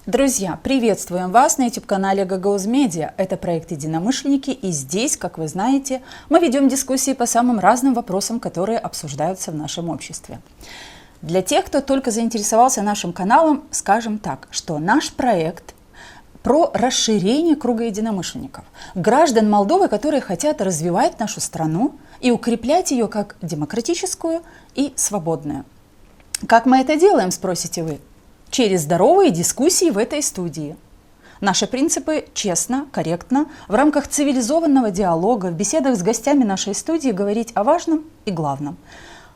Друзья, приветствуем вас на YouTube-канале Гагауз Медиа. Это проект «Единомышленники», и здесь, как вы знаете, мы ведем дискуссии по самым разным вопросам, которые обсуждаются в нашем обществе. Для тех, кто только заинтересовался нашим каналом, скажем так, что наш проект про расширение круга единомышленников, граждан Молдовы, которые хотят развивать нашу страну и укреплять ее как демократическую и свободную. Как мы это делаем, спросите вы? Через здоровые дискуссии в этой студии. Наши принципы честно, корректно, в рамках цивилизованного диалога, в беседах с гостями нашей студии говорить о важном и главном.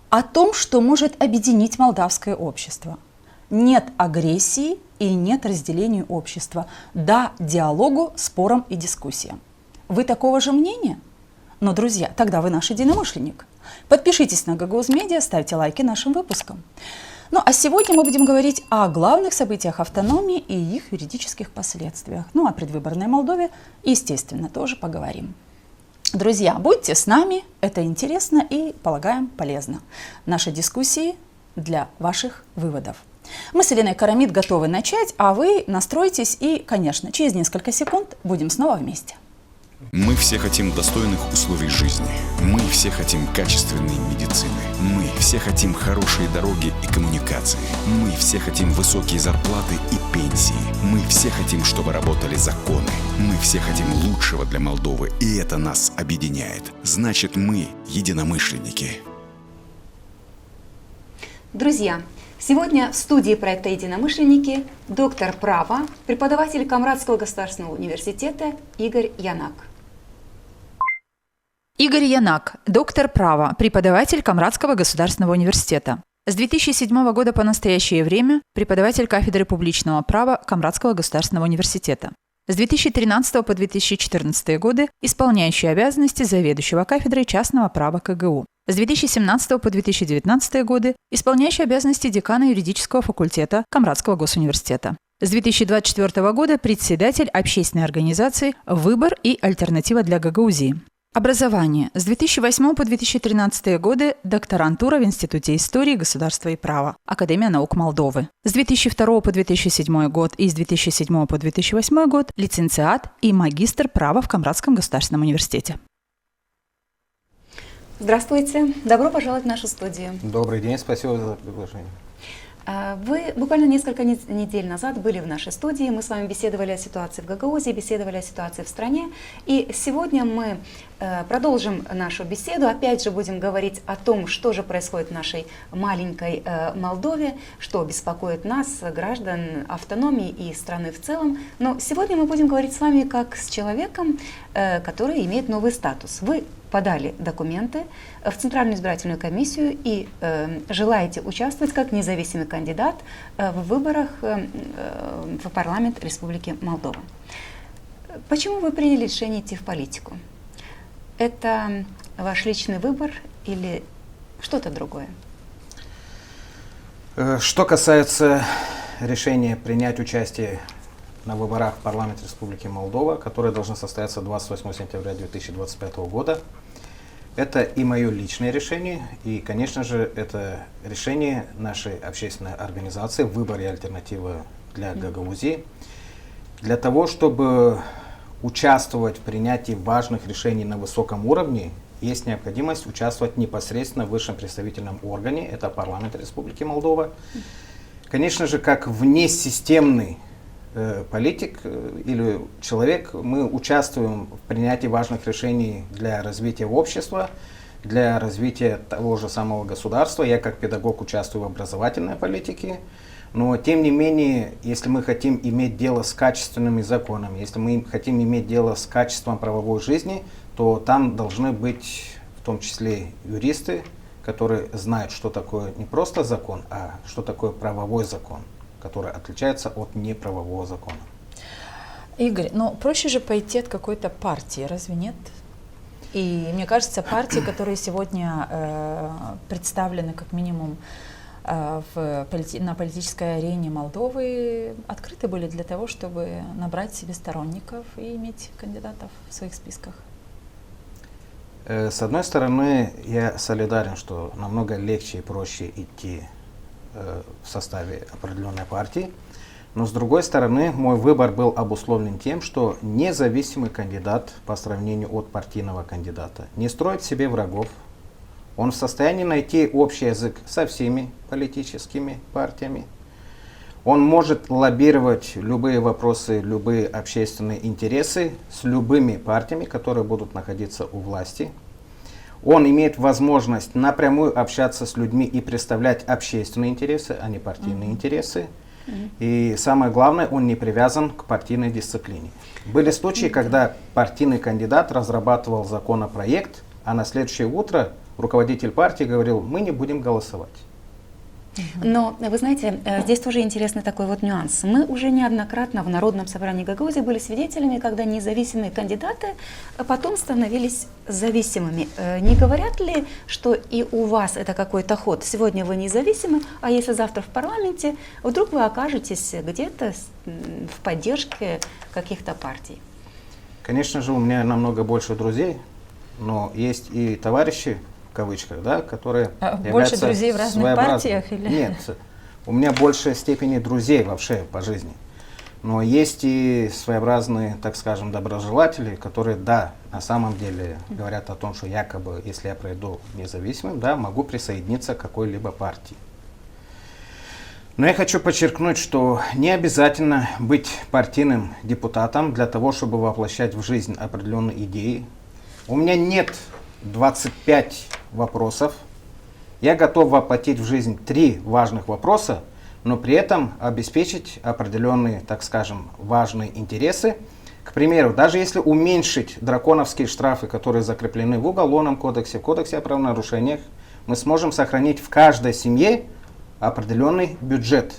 О том, что может объединить молдавское общество. Нет агрессии и нет разделения общества. Да диалогу, спорам и дискуссиям. Вы такого же мнения? Но, друзья, тогда вы наш единомышленник. Подпишитесь на Гагауз Медиа, ставьте лайки нашим выпускам. Ну а сегодня мы будем говорить о главных событиях автономии и их юридических последствиях. Ну о предвыборной Молдове, естественно, тоже поговорим. Друзья, будьте с нами, это интересно и, полагаем, полезно. Наши дискуссии для ваших выводов. Мы с Еленой Карамид готовы начать, а вы настройтесь и, конечно, через несколько секунд будем снова вместе. Мы все хотим достойных условий жизни. Мы все хотим качественной медицины. Мы все хотим хорошие дороги и коммуникации. Мы все хотим высокие зарплаты и пенсии. Мы все хотим, чтобы работали законы. Мы все хотим лучшего для Молдовы, и это нас объединяет. Значит, мы единомышленники. Друзья, сегодня в студии проекта «Единомышленники» доктор права, преподаватель Камрадского государственного университета Игорь Янак. Игорь Янак, доктор права, преподаватель Камрадского государственного университета. С 2007 года по настоящее время преподаватель кафедры публичного права Камрадского государственного университета. С 2013 по 2014 годы исполняющий обязанности заведующего кафедрой частного права КГУ. С 2017 по 2019 годы исполняющий обязанности декана юридического факультета Камрадского госуниверситета. С 2024 года председатель общественной организации «Выбор и альтернатива для Гагаузии». Образование. С 2008 по 2013 годы докторантура в Институте истории, государства и права, Академия наук Молдовы. С 2002 по 2007 год и с 2007 по 2008 год лицензиат и магистр права в Камрадском государственном университете. Здравствуйте, добро пожаловать в нашу студию. Добрый день, спасибо за приглашение. Вы буквально несколько недель назад были в нашей студии, мы с вами беседовали о ситуации в Гагаузе, беседовали о ситуации в стране, и сегодня мы продолжим нашу беседу, опять же будем говорить о том, что же происходит в нашей маленькой Молдове, что беспокоит нас, граждан автономии и страны в целом, но сегодня мы будем говорить с вами как с человеком, который имеет новый статус. Вы подали документы в Центральную избирательную комиссию и желаете участвовать как независимый кандидат в выборах в парламент Республики Молдова. Почему вы приняли решение идти в политику? Это ваш личный выбор или что-то другое? Что касается решения принять участие на выборах в парламент Республики Молдова, которые должны состояться 28 сентября 2025 года. Это и мое личное решение, и, конечно же, это решение нашей общественной организации «Выбор и альтернатива для Гагаузии». Для того, чтобы участвовать в принятии важных решений на высоком уровне, есть необходимость участвовать непосредственно в высшем представительном органе, это парламент Республики Молдова. Конечно же, как внесистемный политик или человек, мы участвуем в принятии важных решений для развития общества, для развития того же самого государства. Я как педагог участвую в образовательной политике, но тем не менее, если мы хотим иметь дело с качественными законами, если мы хотим иметь дело с качеством правовой жизни, то там должны быть в том числе юристы, которые знают, что такое не просто закон, а что такое правовой закон, который отличается от неправового закона. Игорь, но проще же пойти от какой-то партии, разве нет? И мне кажется, партии, которые сегодня представлены как минимум на политической арене Молдовы, открыты были для того, чтобы набрать себе сторонников и иметь кандидатов в своих списках. С одной стороны, я солидарен, что намного легче и проще идти в составе определенной партии. Но с другой стороны, мой выбор был обусловлен тем, что независимый кандидат по сравнению от партийного кандидата не строит себе врагов. Он в состоянии найти общий язык со всеми политическими партиями. Он может лоббировать любые вопросы, любые общественные интересы с любыми партиями, которые будут находиться у власти. Он имеет возможность напрямую общаться с людьми и представлять общественные интересы, а не партийные интересы. И самое главное, он не привязан к партийной дисциплине. Были случаи, когда партийный кандидат разрабатывал законопроект, а на следующее утро руководитель партии говорил: мы не будем голосовать. Но, вы знаете, здесь тоже интересный такой вот нюанс. Мы уже неоднократно в Народном собрании Гагаузии были свидетелями, когда независимые кандидаты потом становились зависимыми. Не говорят ли, что и у вас это какой-то ход? Сегодня вы независимы, а если завтра в парламенте, вдруг вы окажетесь где-то в поддержке каких-то партий? Конечно же, у меня намного больше друзей, но есть и товарищи, в кавычках, да, которые больше друзей в разных партиях? Или? Нет, у меня большая степень друзей вообще по жизни. Но есть и своеобразные, так скажем, доброжелатели, которые, да, на самом деле говорят о том, что якобы, если я пройду независимым, да, могу присоединиться к какой-либо партии. Но я хочу подчеркнуть, что не обязательно быть партийным депутатом для того, чтобы воплощать в жизнь определенные идеи. У меня нет 25 вопросов. Я готов воплотить в жизнь 3 важных вопроса, но при этом обеспечить определенные, так скажем, важные интересы. К примеру, даже если уменьшить драконовские штрафы, которые закреплены в Уголовном кодексе, в Кодексе о правонарушениях, мы сможем сохранить в каждой семье определенный бюджет.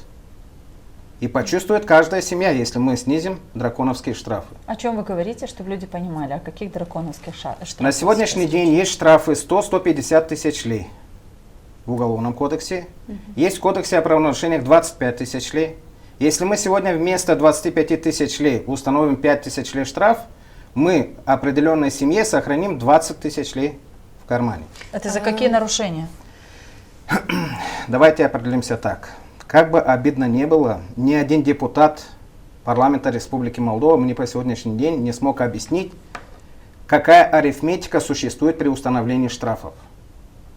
И почувствует каждая семья, если мы снизим драконовские штрафы. О чем вы говорите, чтобы люди понимали, о каких драконовских штрафах? На сегодняшний день есть штрафы 100-150 тысяч лей в Уголовном кодексе. Есть в Кодексе о правонарушениях 25 тысяч лей. Если мы сегодня вместо 25 тысяч лей установим 5 тысяч лей штраф, мы определенной семье сохраним 20 тысяч лей в кармане. Это за какие нарушения? Давайте определимся так. Как бы обидно ни было, ни один депутат парламента Республики Молдова мне по сегодняшний день не смог объяснить, какая арифметика существует при установлении штрафов.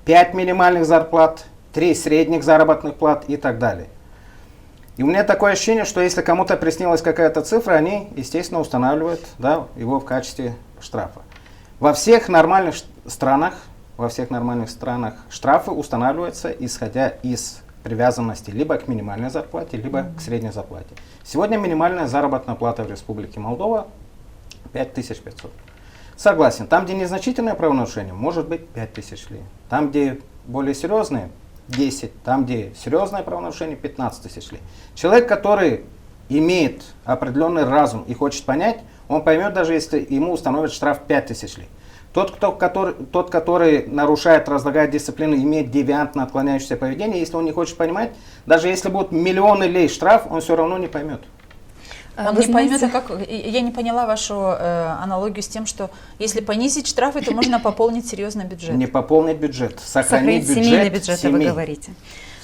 5 минимальных зарплат, 3 средних заработных плат и так далее. И у меня такое ощущение, что если кому-то приснилась какая-то цифра, они, естественно, устанавливают, да, его в качестве штрафа. Во всех нормальных странах штрафы устанавливаются, исходя из привязанности либо к минимальной зарплате, либо к средней зарплате. Сегодня минимальная заработная плата в Республике Молдова 5500. Согласен, там, где незначительное правонарушение, может быть 5000 лей. Там, где более серьезные, 10. Там, где серьезное правонарушение, 15 тысяч лей. Человек, который имеет определенный разум и хочет понять, он поймет, даже если ему установят штраф 5000 лей. Тот, который нарушает, разлагает дисциплину, имеет девиантно отклоняющееся поведение, если он не хочет понимать, даже если будут миллионы лей штраф, он все равно не поймет. Он не поймет, я не поняла вашу аналогию с тем, что если понизить штрафы, то можно пополнить серьезно бюджет. Не пополнить бюджет, сохранить семейный бюджет, семей. Вы говорите.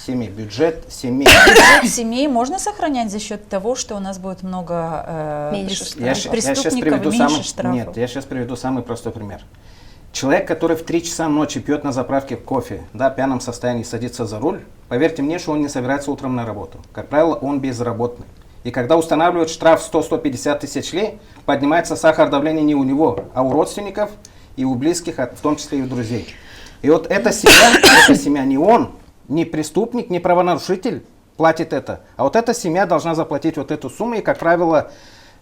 Бюджет семей. Бюджет семей можно сохранять за счет того, что у нас будет много преступников, меньше штрафов? Нет, я сейчас приведу самый простой пример. Человек, который в 3 часа ночи пьет на заправке кофе, да, в пьяном состоянии садится за руль, поверьте мне, что он не собирается утром на работу. Как правило, он безработный. И когда устанавливают штраф 100-150 тысяч лей, поднимается сахар давления не у него, а у родственников и у близких, в том числе и у друзей. И вот эта семья, не он, не преступник, не правонарушитель платит это, а вот эта семья должна заплатить вот эту сумму, и, как правило,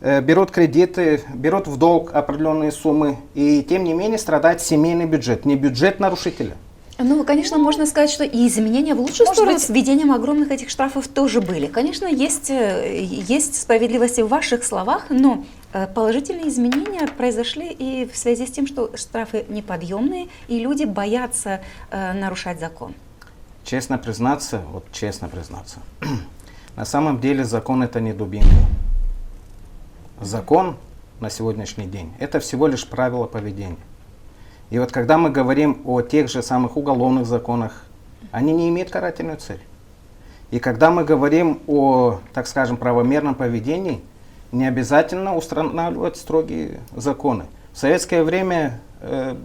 берут кредиты, берут в долг определенные суммы, и тем не менее страдает семейный бюджет, не бюджет нарушителя. Ну, конечно, можно сказать, что и изменения в лучшую сторону с введением огромных этих штрафов тоже были. Конечно, есть справедливость в ваших словах, но положительные изменения произошли и в связи с тем, что штрафы неподъемные, и люди боятся нарушать закон. Честно признаться, на самом деле закон это не дубинка. Закон на сегодняшний день это всего лишь правила поведения. И вот когда мы говорим о тех же самых уголовных законах, они не имеют карательную цель. И когда мы говорим о, так скажем, правомерном поведении, не обязательно устанавливать строгие законы. В советское время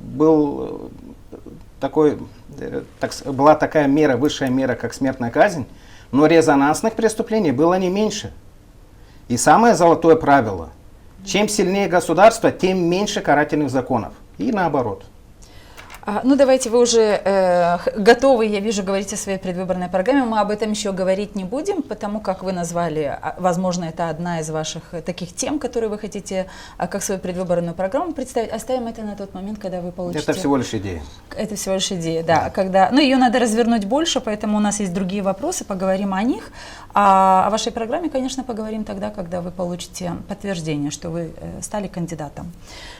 была такая мера, высшая мера, как смертная казнь, но резонансных преступлений было не меньше. И самое золотое правило: чем сильнее государство, тем меньше карательных законов. И наоборот. Ну, давайте, вы уже готовы, я вижу, говорить о своей предвыборной программе. Мы об этом еще говорить не будем, потому как вы назвали, возможно, это одна из ваших таких тем, которые вы хотите как свою предвыборную программу представить. Оставим это на тот момент, когда вы получите... Это всего лишь идея. Это всего лишь идея, да. Когда... Ну, ее надо развернуть больше, поэтому у нас есть другие вопросы, поговорим о них. А о вашей программе, конечно, поговорим тогда, когда вы получите подтверждение, что вы стали кандидатом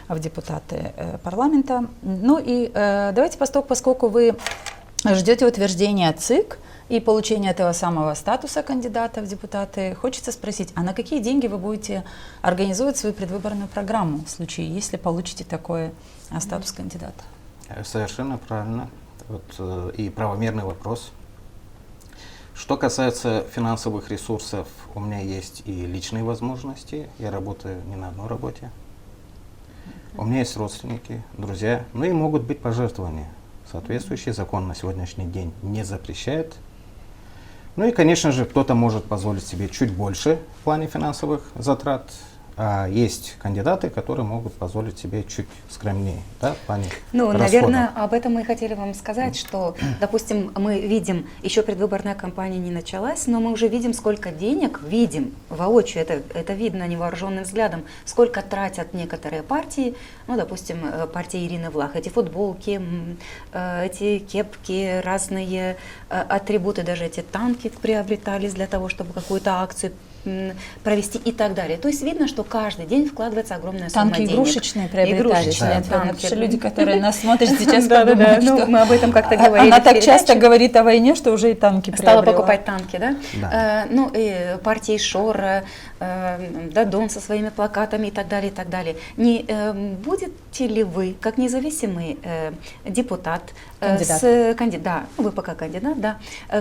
в депутаты парламента. Ну и давайте, поскольку вы ждете утверждения ЦИК и получения этого самого статуса кандидата в депутаты, хочется спросить, а на какие деньги вы будете организовывать свою предвыборную программу в случае, если получите такой статус кандидата? Совершенно правильно. И правомерный вопрос. Что касается финансовых ресурсов, у меня есть и личные возможности. Я работаю не на одной работе. У меня есть родственники, друзья, ну и могут быть пожертвования. Соответствующий закон на сегодняшний день не запрещает. Ну и, конечно же, кто-то может позволить себе чуть больше в плане финансовых затрат. А есть кандидаты, которые могут позволить себе чуть скромнее, да, в плане расходов. Наверное, об этом мы хотели вам сказать, что, допустим, мы видим, еще предвыборная кампания не началась, но мы уже видим, сколько денег, воочию, это видно невооруженным взглядом, сколько тратят некоторые партии, ну, допустим, партия Ирины Влах, эти футболки, эти кепки, разные атрибуты, даже эти танки приобретались для того, чтобы какую-то акцию провести и так далее. То есть видно, что каждый день вкладывается огромная сумма денег. Танки игрушечные приобретались. Танки. Люди, которые нас смотрят сейчас, да, мы об этом как-то говорили. Она так часто говорит о войне, что уже и танки приобрела. Стала покупать танки, да? Ну, и партии Шора, Дадон со своими плакатами и так далее, и так далее. Не будете ли вы, как независимый депутат, вы пока кандидат, да,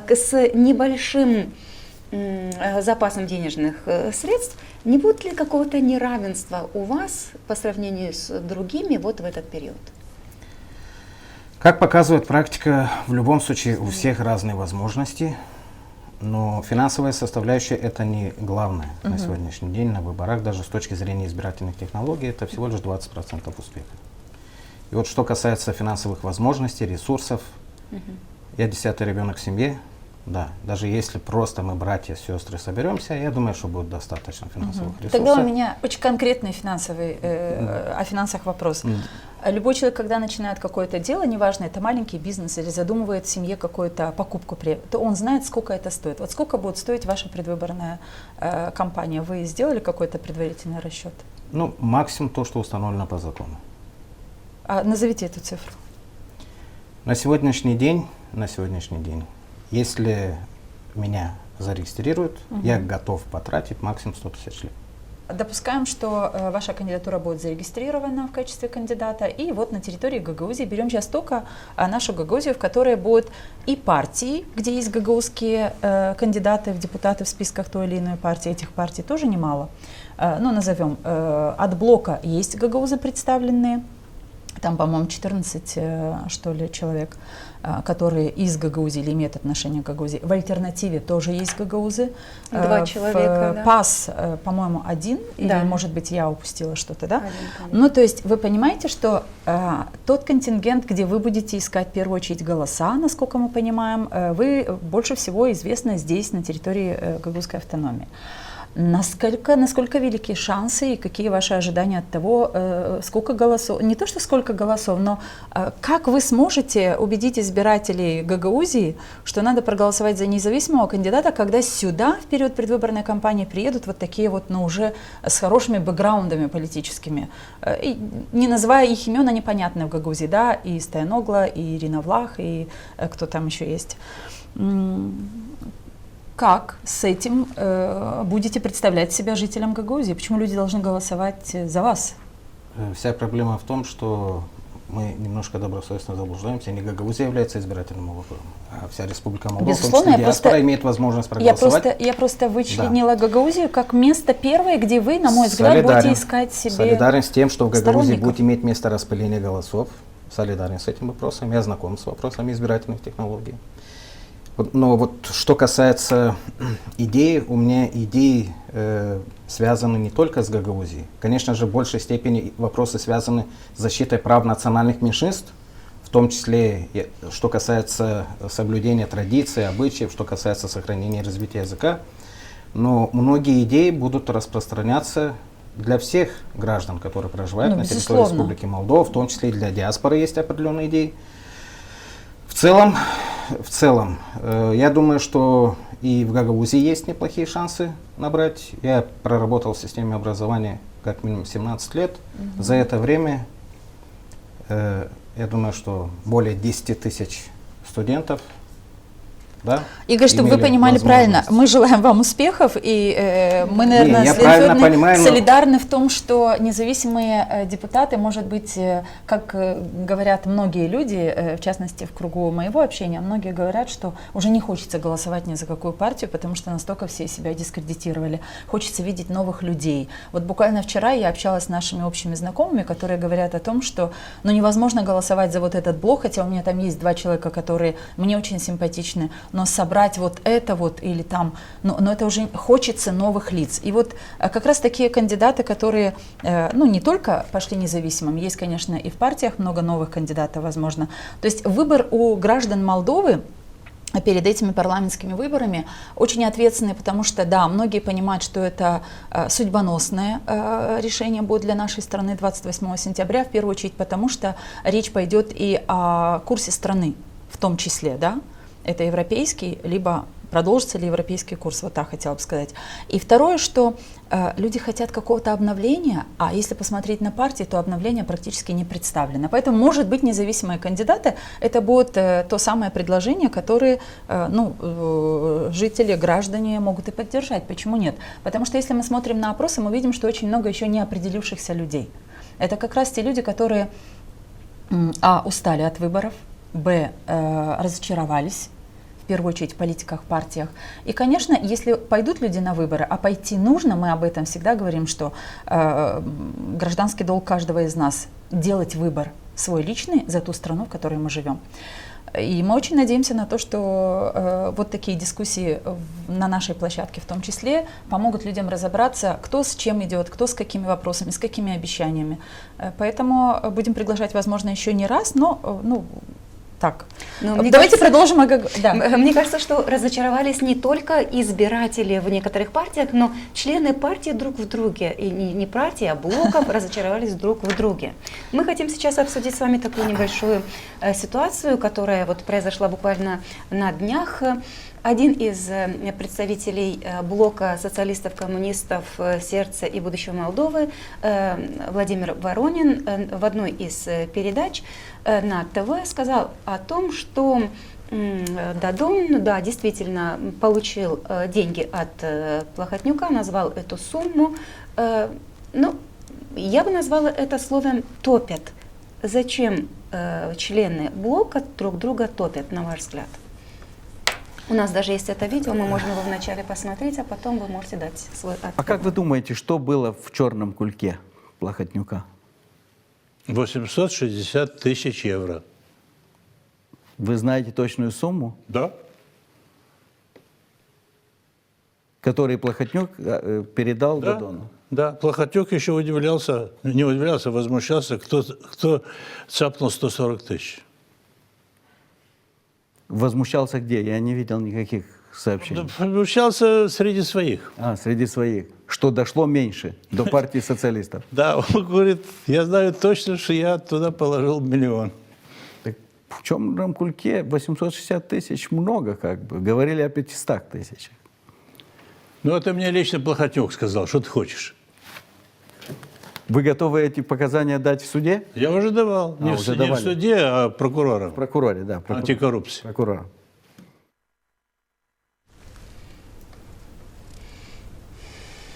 с небольшим запасом денежных средств, не будет ли какого-то неравенства у вас по сравнению с другими вот в этот период? Как показывает практика, в любом случае у всех разные возможности, но финансовая составляющая это не главное на сегодняшний день на выборах, даже с точки зрения избирательных технологий, это всего лишь 20% успеха. И вот что касается финансовых возможностей, ресурсов, я 10-й ребенок в семье. Да, даже если просто мы, братья, сестры, соберемся, я думаю, что будет достаточно финансовых ресурсов. Тогда у меня очень конкретный о финансах вопрос. Любой человек, когда начинает какое-то дело, неважно, это маленький бизнес или задумывает в семье какую-то покупку, то он знает, сколько это стоит. Вот сколько будет стоить ваша предвыборная кампания? Вы сделали какой-то предварительный расчет? Ну, максимум то, что установлено по закону. Назовите эту цифру. На сегодняшний день, если меня зарегистрируют, я готов потратить максимум 100 тысяч лет. Допускаем, что ваша кандидатура будет зарегистрирована в качестве кандидата, и вот на территории Гагаузии берем сейчас только нашу Гагаузию, в которой будут и партии, где есть гагаузские кандидаты в депутаты в списках той или иной партии, этих партий тоже немало. Ну, назовем, от блока есть гагаузы представленные, там, по-моему, 14, что ли, человек, которые из Гагаузии или имеют отношение к Гагаузии. В альтернативе тоже есть гагаузы. 2 человека, да. ПАС, по-моему, 1, да. Или, может быть, я упустила что-то, да? 1, ну, то есть вы понимаете, что тот контингент, где вы будете искать в первую очередь голоса, насколько мы понимаем, вы больше всего известны здесь, на территории Гагаузской автономии. Насколько велики шансы и какие ваши ожидания от того, сколько голосов, не то что сколько голосов, но как вы сможете убедить избирателей Гагаузии, что надо проголосовать за независимого кандидата, когда сюда в период предвыборной кампании приедут вот такие вот, но уже с хорошими бэкграундами политическими, и, не называя их имен, они понятны в Гагаузии, да, и Стояногла, и Ирина Влах, и кто там еще есть. Как с этим будете представлять себя жителям Гагаузии? Почему люди должны голосовать за вас? Вся проблема в том, что мы немножко добросовестно заблуждаемся. Не Гагаузия является избирательным округом, а вся Республика Молдова, Безусловно, в том числе я диаспора, просто- имеет возможность проголосовать. Я просто вычленила Гагаузию как место первое, где вы, на мой взгляд, Солидарен. будете искать себе Солидарен с тем, что в Гагаузии сторонников. будет иметь место распыление голосов. Солидарен с этим вопросом. Я знаком с вопросами избирательных технологий. Но вот что касается идей, у меня идеи связаны не только с Гагаузией. Конечно же, в большей степени вопросы связаны с защитой прав национальных меньшинств, в том числе, что касается соблюдения традиций, обычаев, что касается сохранения и развития языка. Но многие идеи будут распространяться для всех граждан, которые проживают на территории безусловно. Республики Молдова, в том числе и для диаспоры есть определенные идеи. В целом, я думаю, что и в Гагаузии есть неплохие шансы набрать. Я проработал в системе образования как минимум 17 лет. За это время, я думаю, что более 10 тысяч студентов, да, Игорь, чтобы вы имели понимали правильно, возможность. мы желаем вам успехов, и мы, наверное, я с правильно Леной Федоровной понимаю, но- солидарны в том, что независимые депутаты, может быть, как говорят многие люди, в частности, в кругу моего общения, многие говорят, что уже не хочется голосовать ни за какую партию, потому что настолько все себя дискредитировали. Хочется видеть новых людей. Вот буквально вчера я общалась с нашими общими знакомыми, которые говорят о том, что невозможно голосовать за вот этот блок, хотя у меня там есть 2 человека, которые мне очень симпатичны, но собрать вот это вот или там, но это уже хочется новых лиц. И вот как раз такие кандидаты, которые, не только пошли независимым, есть, конечно, и в партиях много новых кандидатов, возможно. То есть выбор у граждан Молдовы перед этими парламентскими выборами очень ответственный, потому что, да, многие понимают, что это судьбоносное решение будет для нашей страны 28 сентября, в первую очередь потому, что речь пойдет и о курсе страны, в том числе, да, это европейский, либо продолжится ли европейский курс, вот так хотела бы сказать. И второе, что люди хотят какого-то обновления, а если посмотреть на партии, то обновление практически не представлено. Поэтому, может быть, независимые кандидаты, это будет то самое предложение, которое жители, граждане могут и поддержать. Почему нет? Потому что если мы смотрим на опросы, мы видим, что очень много еще не определившихся людей. Это как раз те люди, которые устали от выборов, разочаровались, в первую очередь в политиках, партиях. И, конечно, если пойдут люди на выборы, а пойти нужно, мы об этом всегда говорим, что гражданский долг каждого из нас делать выбор свой личный за ту страну, в которой мы живем. И мы очень надеемся на то, что вот такие дискуссии на нашей площадке в том числе помогут людям разобраться, кто с чем идет, кто с какими вопросами, с какими обещаниями. Поэтому будем приглашать, возможно, еще не раз, но так. Давайте продолжим. Да. Мне кажется, что разочаровались не только избиратели в некоторых партиях, но члены партии друг в друге. И не партии, а блоков разочаровались друг в друге. Мы хотим сейчас обсудить с вами такую небольшую ситуацию, которая вот произошла буквально на днях. Один из представителей блока социалистов-коммунистов «Сердце и будущее Молдовы», Владимир Воронин, в одной из передач на ТВ сказал о том, что Дадон, да, действительно получил деньги от Плохотнюка, назвал эту сумму. Я бы назвала это словом «топят». Зачем члены блока друг друга топят, на ваш взгляд? У нас даже есть это видео, мы можем его вначале посмотреть, а потом вы можете дать свой ответ. А как вы думаете, что было в черном кульке Плохотнюка? 860 тысяч евро. Вы знаете точную сумму, Да? которую Плохотнюк передал Да. Дадону? Да. Плохотюк еще возмущался, кто цапнул 140 тысяч. Возмущался где? Я не видел никаких сообщений. Возмущался среди своих. Среди своих. Что дошло меньше, до партии социалистов. Да, он говорит, я знаю точно, что я туда положил 1 миллион. Так в черном кульке 860 тысяч много, как бы. Говорили о 500 тысячах. Ну, это мне лично Плохотюк сказал, что ты хочешь. Вы готовы эти показания дать в суде? Я уже давал. Не уже в давали. суде, а прокурорам. Прокуроре, да. Антикоррупции. Прокурор.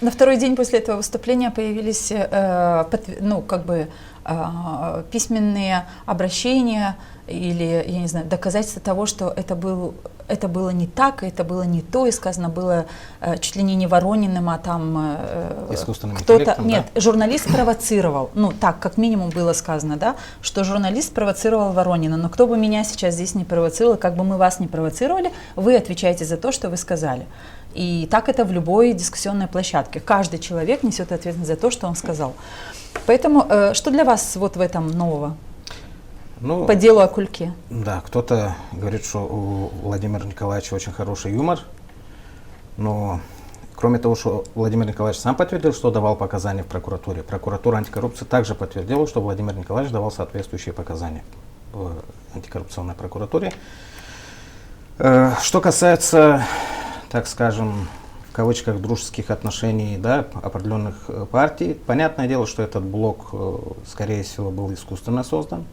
На второй день после этого выступления появились письменные обращения или, я не знаю, доказательства того, что это было не так, это было не то, и сказано было чуть ли не Ворониным, а там Искусственным кто-то... интеллектом, Нет, да? журналист провоцировал, ну так, как минимум было сказано, да, что журналист провоцировал Воронина, но кто бы меня сейчас здесь не провоцировал, как бы мы вас не провоцировали, вы отвечаете за то, что вы сказали. И так это в любой дискуссионной площадке. Каждый человек несет ответственность за то, что он сказал. Поэтому что для вас вот в этом нового? Ну, По делу о Кульке. да, кто-то говорит, что у Владимира Николаевича очень хороший юмор, но кроме того, что Владимир Николаевич сам подтвердил, что давал показания в прокуратуре, прокуратура антикоррупции также подтвердила, что Владимир Николаевич давал соответствующие показания в антикоррупционной прокуратуре. Что касается, так скажем, в кавычках дружеских отношений, да, определенных партий, понятное дело, что этот блок, скорее всего, был искусственно создан.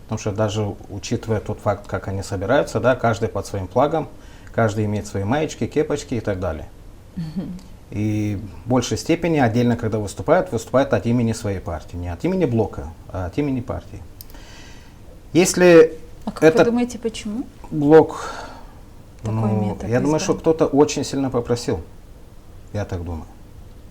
Потому что даже учитывая тот факт, как они собираются, да, каждый под своим флагом, каждый имеет свои маечки, кепочки и так далее. И в большей степени отдельно, когда выступают от имени своей партии. Не от имени блока, а от имени партии. Если А как этот вы думаете, почему? блок, Такой метод я думаю, избран. что кто-то очень сильно попросил. Я так думаю.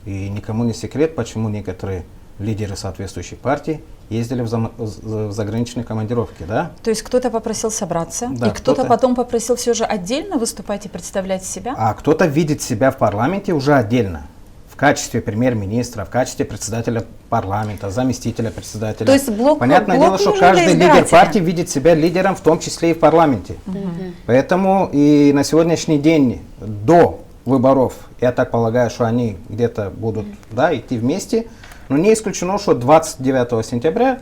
И никому не секрет, почему некоторые лидеры соответствующей партии ездили в заграничные командировки, да? То есть кто-то попросил собраться, Да, и кто-то кто-то- потом попросил все же отдельно выступать и представлять себя? А кто-то видит себя в парламенте уже отдельно, в качестве премьер-министра, в качестве председателя парламента, заместителя председателя. То есть блок- Понятное блок дело, что нужен для каждый лидер избирателя. партии видит себя лидером, в том числе и в парламенте. Поэтому и на сегодняшний день до выборов, я так полагаю, что они где-то будут, да, идти вместе. Но не исключено, что 29 сентября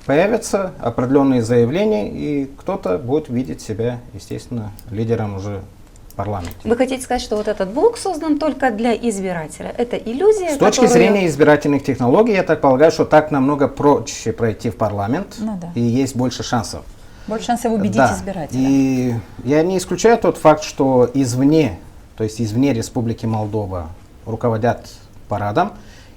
появятся определенные заявления, и кто-то будет видеть себя, естественно, лидером уже в парламенте. Вы хотите сказать, что вот этот блок создан только для избирателя? Это иллюзия, С точки зрения избирательных технологий, я так полагаю, что так намного проще пройти в парламент, Ну да. и есть больше шансов. Больше шансов убедить Да. избирателя. И я не исключаю тот факт, что извне, то есть извне Республики Молдова руководят парадом.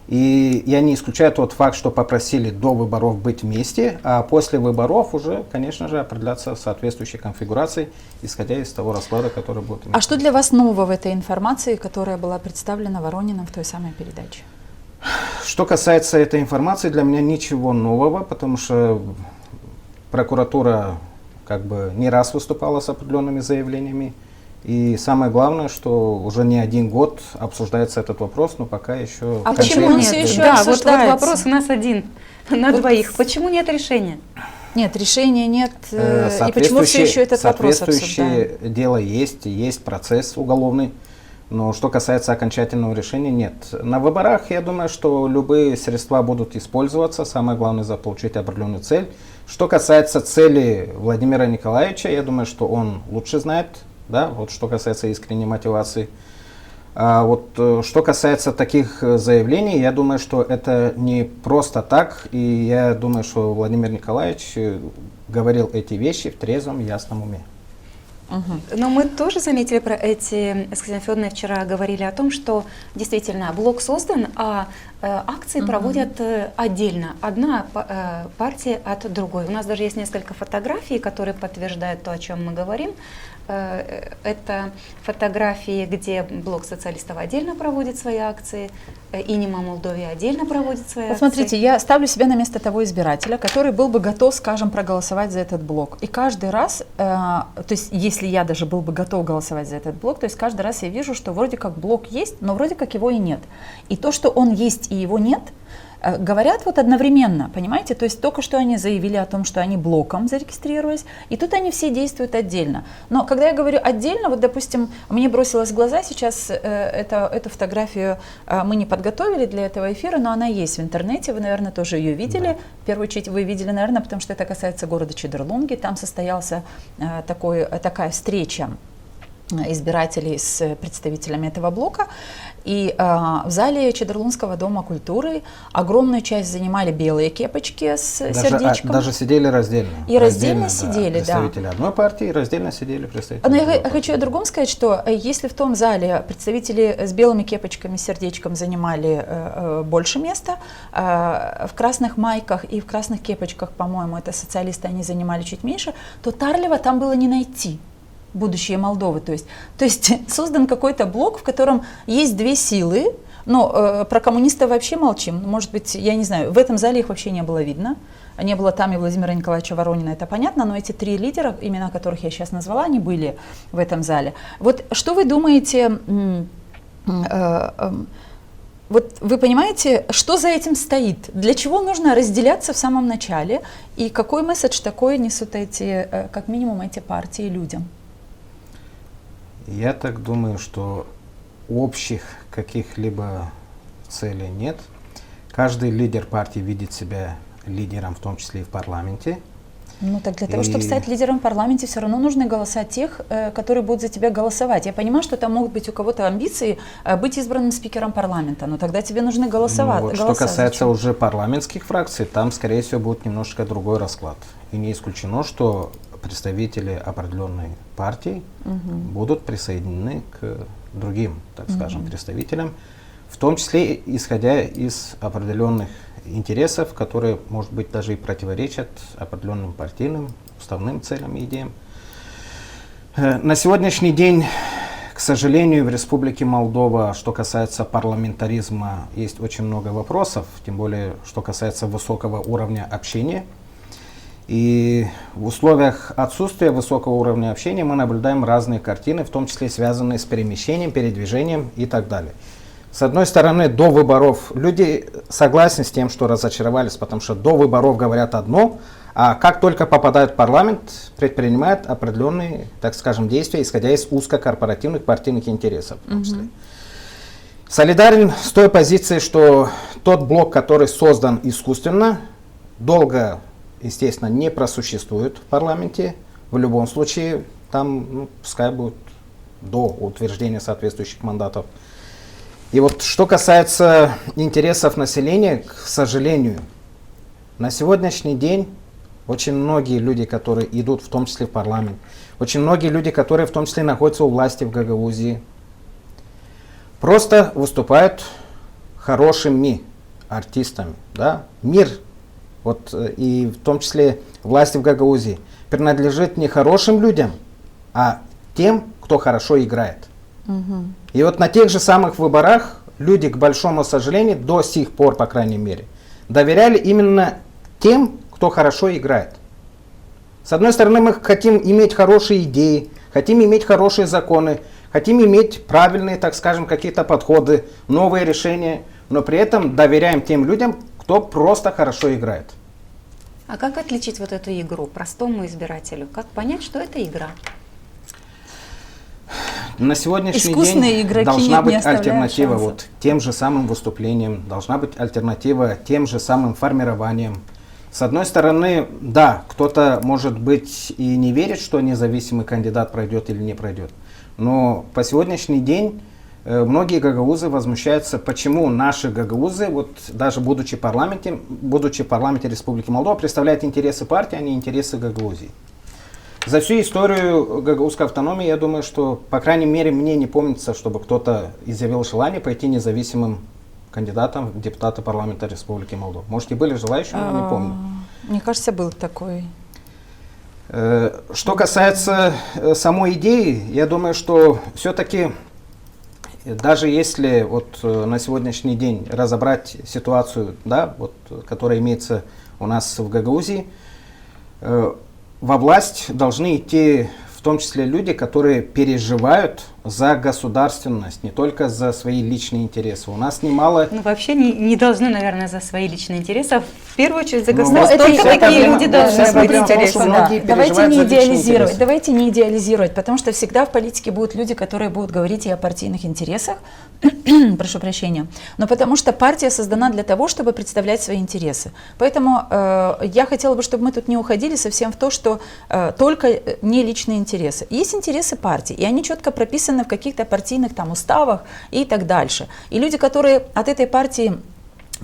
И я не исключаю тот факт, что попросили до выборов быть вместе, а после выборов уже, конечно же, определяться соответствующей конфигурацией, исходя из того расклада, который будет иметь. А что для вас нового в этой информации, которая была представлена Ворониным в той самой передаче? Что касается этой информации, для меня ничего нового, потому что прокуратура как бы не раз выступала с определенными заявлениями. И самое главное, что уже не один год обсуждается этот вопрос, но пока еще... А конкретно- почему он все нет? еще Да, вот обсуждается? вопрос у нас один на двоих. Почему нет решения? Нет, решения нет. И почему все еще этот вопрос соответствующее обсуждаем? дело есть процесс уголовный, но что касается окончательного решения, нет. На выборах, я думаю, что любые средства будут использоваться, самое главное заполучить определенную цель. Что касается цели Владимира Николаевича, я думаю, что он лучше знает, да, вот что касается искренней мотивации. А вот что касается таких заявлений, я думаю, что это не просто так, и я думаю, что Владимир Николаевич говорил эти вещи в трезвом, ясном уме. Но мы тоже заметили про эти, с Ксенией Федоровной вчера говорили о том, что действительно блок создан, а акции проводят отдельно, одна партия от другой. У нас даже есть несколько фотографий, которые подтверждают то, о чем мы говорим. Это фотографии, где блок социалистов отдельно проводит свои акции, Инима Молдовия отдельно проводит свои акции. Посмотрите, я ставлю себя на место того избирателя, который был бы готов, скажем, проголосовать за этот блок. И каждый раз, то есть если я даже был бы готов голосовать за этот блок, то есть каждый раз я вижу, что вроде как блок есть, но вроде как его и нет. И то, что он есть и его нет, говорят вот одновременно, понимаете? То есть только что они заявили о том, что они блоком зарегистрировались, и тут они все действуют отдельно. Но когда я говорю отдельно, вот, допустим, мне бросилось в глаза сейчас, эту фотографию мы не подготовили для этого эфира, но она есть в интернете, вы, наверное, тоже ее видели. Да. В первую очередь вы видели, наверное, потому что это касается города Чедерлунги, там состоялась такая встреча избирателей с представителями этого блока. И в зале Чедерлунского дома культуры огромную часть занимали белые кепочки с сердечком. Даже сидели раздельно. И раздельно сидели, да. Представители одной партии, и раздельно сидели представители Но другой я партии. хочу о другом сказать, что если в том зале представители с белыми кепочками, с сердечком занимали больше места, в красных майках и в красных кепочках, по-моему, это социалисты, они занимали чуть меньше, то Тарлева там было не найти. Будущее Молдовы. То есть создан какой-то блок, в котором есть две силы, но про коммунистов вообще молчим. Может быть, я не знаю, в этом зале их вообще не было видно. Не было там и Владимира Николаевича Воронина, это понятно, но эти три лидера, имена которых я сейчас назвала, они были в этом зале. Вот что вы думаете, вот вы понимаете, что за этим стоит? Для чего нужно разделяться в самом начале? И какой месседж такой несут эти, как минимум, эти партии людям? Я так думаю, что общих каких-либо целей нет. Каждый лидер партии видит себя лидером, в том числе и в парламенте. Ну так для того, чтобы стать лидером в парламенте, все равно нужны голоса тех, которые будут за тебя голосовать. Я понимаю, что там могут быть у кого-то амбиции быть избранным спикером парламента, но тогда тебе нужны голосовать. Вот, что касается уже парламентских фракций, там, скорее всего, будет немножко другой расклад. И не исключено, что представители определенной партии будут присоединены к другим, так скажем, представителям, в том числе исходя из определенных интересов, которые, может быть, даже и противоречат определенным партийным, уставным целям и идеям. На сегодняшний день, к сожалению, в Республике Молдова, что касается парламентаризма, есть очень много вопросов, тем более, что касается высокого уровня общения. И в условиях отсутствия высокого уровня общения мы наблюдаем разные картины, в том числе связанные с перемещением, передвижением и так далее. С одной стороны, до выборов люди согласны с тем, что разочаровались, потому что до выборов говорят одно, а как только попадают в парламент, предпринимают определенные, так скажем, действия, исходя из узкокорпоративных партийных интересов. В том числе. Солидарен с той позицией, что тот блок, который создан искусственно, долго, естественно, не просуществует в парламенте. В любом случае, там, пускай будет до утверждения соответствующих мандатов. И вот что касается интересов населения, к сожалению, на сегодняшний день очень многие люди, которые идут в том числе в парламент, очень многие люди, которые в том числе находятся у власти в Гагаузии, просто выступают хорошими артистами. Да? Мир, вот, и в том числе власти в Гагаузии, принадлежит не хорошим людям, а тем, кто хорошо играет. И вот на тех же самых выборах люди, к большому сожалению, до сих пор, по крайней мере, доверяли именно тем, кто хорошо играет. С одной стороны, мы хотим иметь хорошие идеи, хотим иметь хорошие законы, хотим иметь правильные, так скажем, какие-то подходы, новые решения, но при этом доверяем тем людям, кто просто хорошо играет. А как отличить вот эту игру простому избирателю? Как понять, что это игра? На сегодняшний Искусные день игроки должна не быть оставляют альтернатива шансов. вот тем же самым выступлениям, должна быть альтернатива тем же самым формированием. С одной стороны, да, кто-то, может быть, и не верит, что независимый кандидат пройдет или не пройдет. Но по сегодняшний день многие гагаузы возмущаются, почему наши гагаузы, вот даже будучи в парламенте Республики Молдова, представляют интересы партии, а не интересы Гагаузии. За всю историю гагаузской автономии, я думаю, что, по крайней мере, мне не помнится, чтобы кто-то изъявил желание пойти независимым кандидатом в депутаты парламента Республики Молдова. Может, и были желающие, но не помню. Мне кажется, был такой. Что касается самой идеи, я думаю, что все-таки, даже если вот на сегодняшний день разобрать ситуацию, да, вот, которая имеется у нас в Гагаузии, во власть должны идти в том числе люди, которые переживают за государственность, не только за свои личные интересы. У нас немало... Ну, вообще не должны, наверное, за свои личные интересы, а в первую очередь за Ну, государство. это Только вся такие проблема- люди вот должны вся быть проблема в том, интересны. что многие Давайте переживают не за личные идеализировать, интересы. давайте не идеализировать, потому что всегда в политике будут люди, которые будут говорить и о партийных интересах, прошу прощения, но потому что партия создана для того, чтобы представлять свои интересы. Поэтому я хотела бы, чтобы мы тут не уходили совсем в то, что только не личные интересы. Есть интересы партии, и они четко прописаны прописаны в каких-то партийных там уставах и так дальше. И люди, которые от этой партии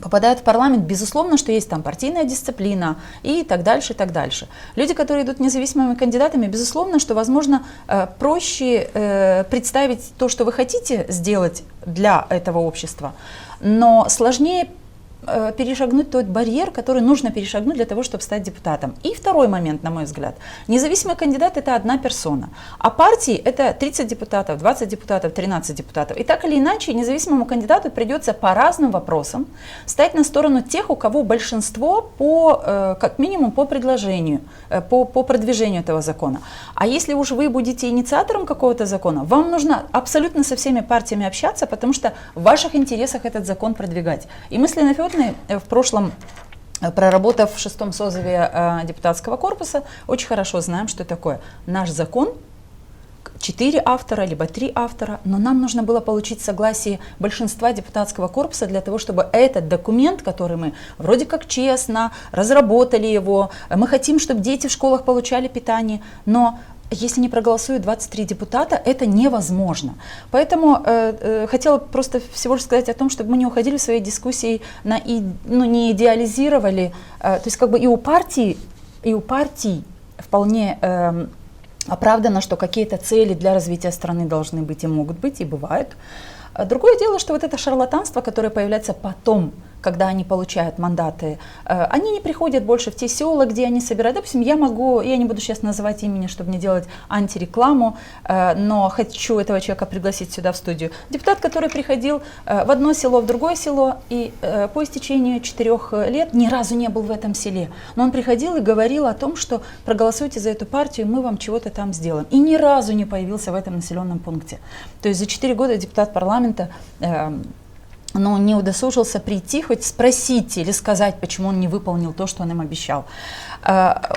попадают в парламент, безусловно, что есть там партийная дисциплина и так дальше, и так дальше. Люди, которые идут независимыми кандидатами, безусловно, что, возможно, проще представить то, что вы хотите сделать для этого общества, но сложнее перешагнуть тот барьер, который нужно перешагнуть для того, чтобы стать депутатом. И второй момент, на мой взгляд. Независимый кандидат – это одна персона, а партии – это 30 депутатов, 20 депутатов, 13 депутатов. И так или иначе, независимому кандидату придется по разным вопросам стать на сторону тех, у кого большинство как минимум по предложению, по продвижению этого закона. А если уж вы будете инициатором какого-то закона, вам нужно абсолютно со всеми партиями общаться, потому что в ваших интересах этот закон продвигать. И мы с Леной Федоровной в прошлом, проработав в 6-м созыве депутатского корпуса, очень хорошо знаем, что такое наш закон, 4 автора, либо 3 автора, но нам нужно было получить согласие большинства депутатского корпуса для того, чтобы этот документ, который мы вроде как честно разработали его, мы хотим, чтобы дети в школах получали питание, но если не проголосуют 23 депутата, это невозможно. Поэтому хотела просто всего лишь сказать о том, чтобы мы не уходили в своей дискуссии, не идеализировали. То есть как бы и у партий вполне оправдано, что какие-то цели для развития страны должны быть и могут быть, и бывают. Другое дело, что вот это шарлатанство, которое появляется потом, когда они получают мандаты, они не приходят больше в те села, где они собирают. Допустим, я не буду сейчас называть имени, чтобы не делать антирекламу, но хочу этого человека пригласить сюда в студию. Депутат, который приходил в одно село, в другое село, и по истечению 4 лет ни разу не был в этом селе. Но он приходил и говорил о том, что проголосуйте за эту партию, мы вам чего-то там сделаем. И ни разу не появился в этом населенном пункте. То есть за 4 года депутат парламента не удосужился прийти, хоть спросить или сказать, почему он не выполнил то, что он им обещал.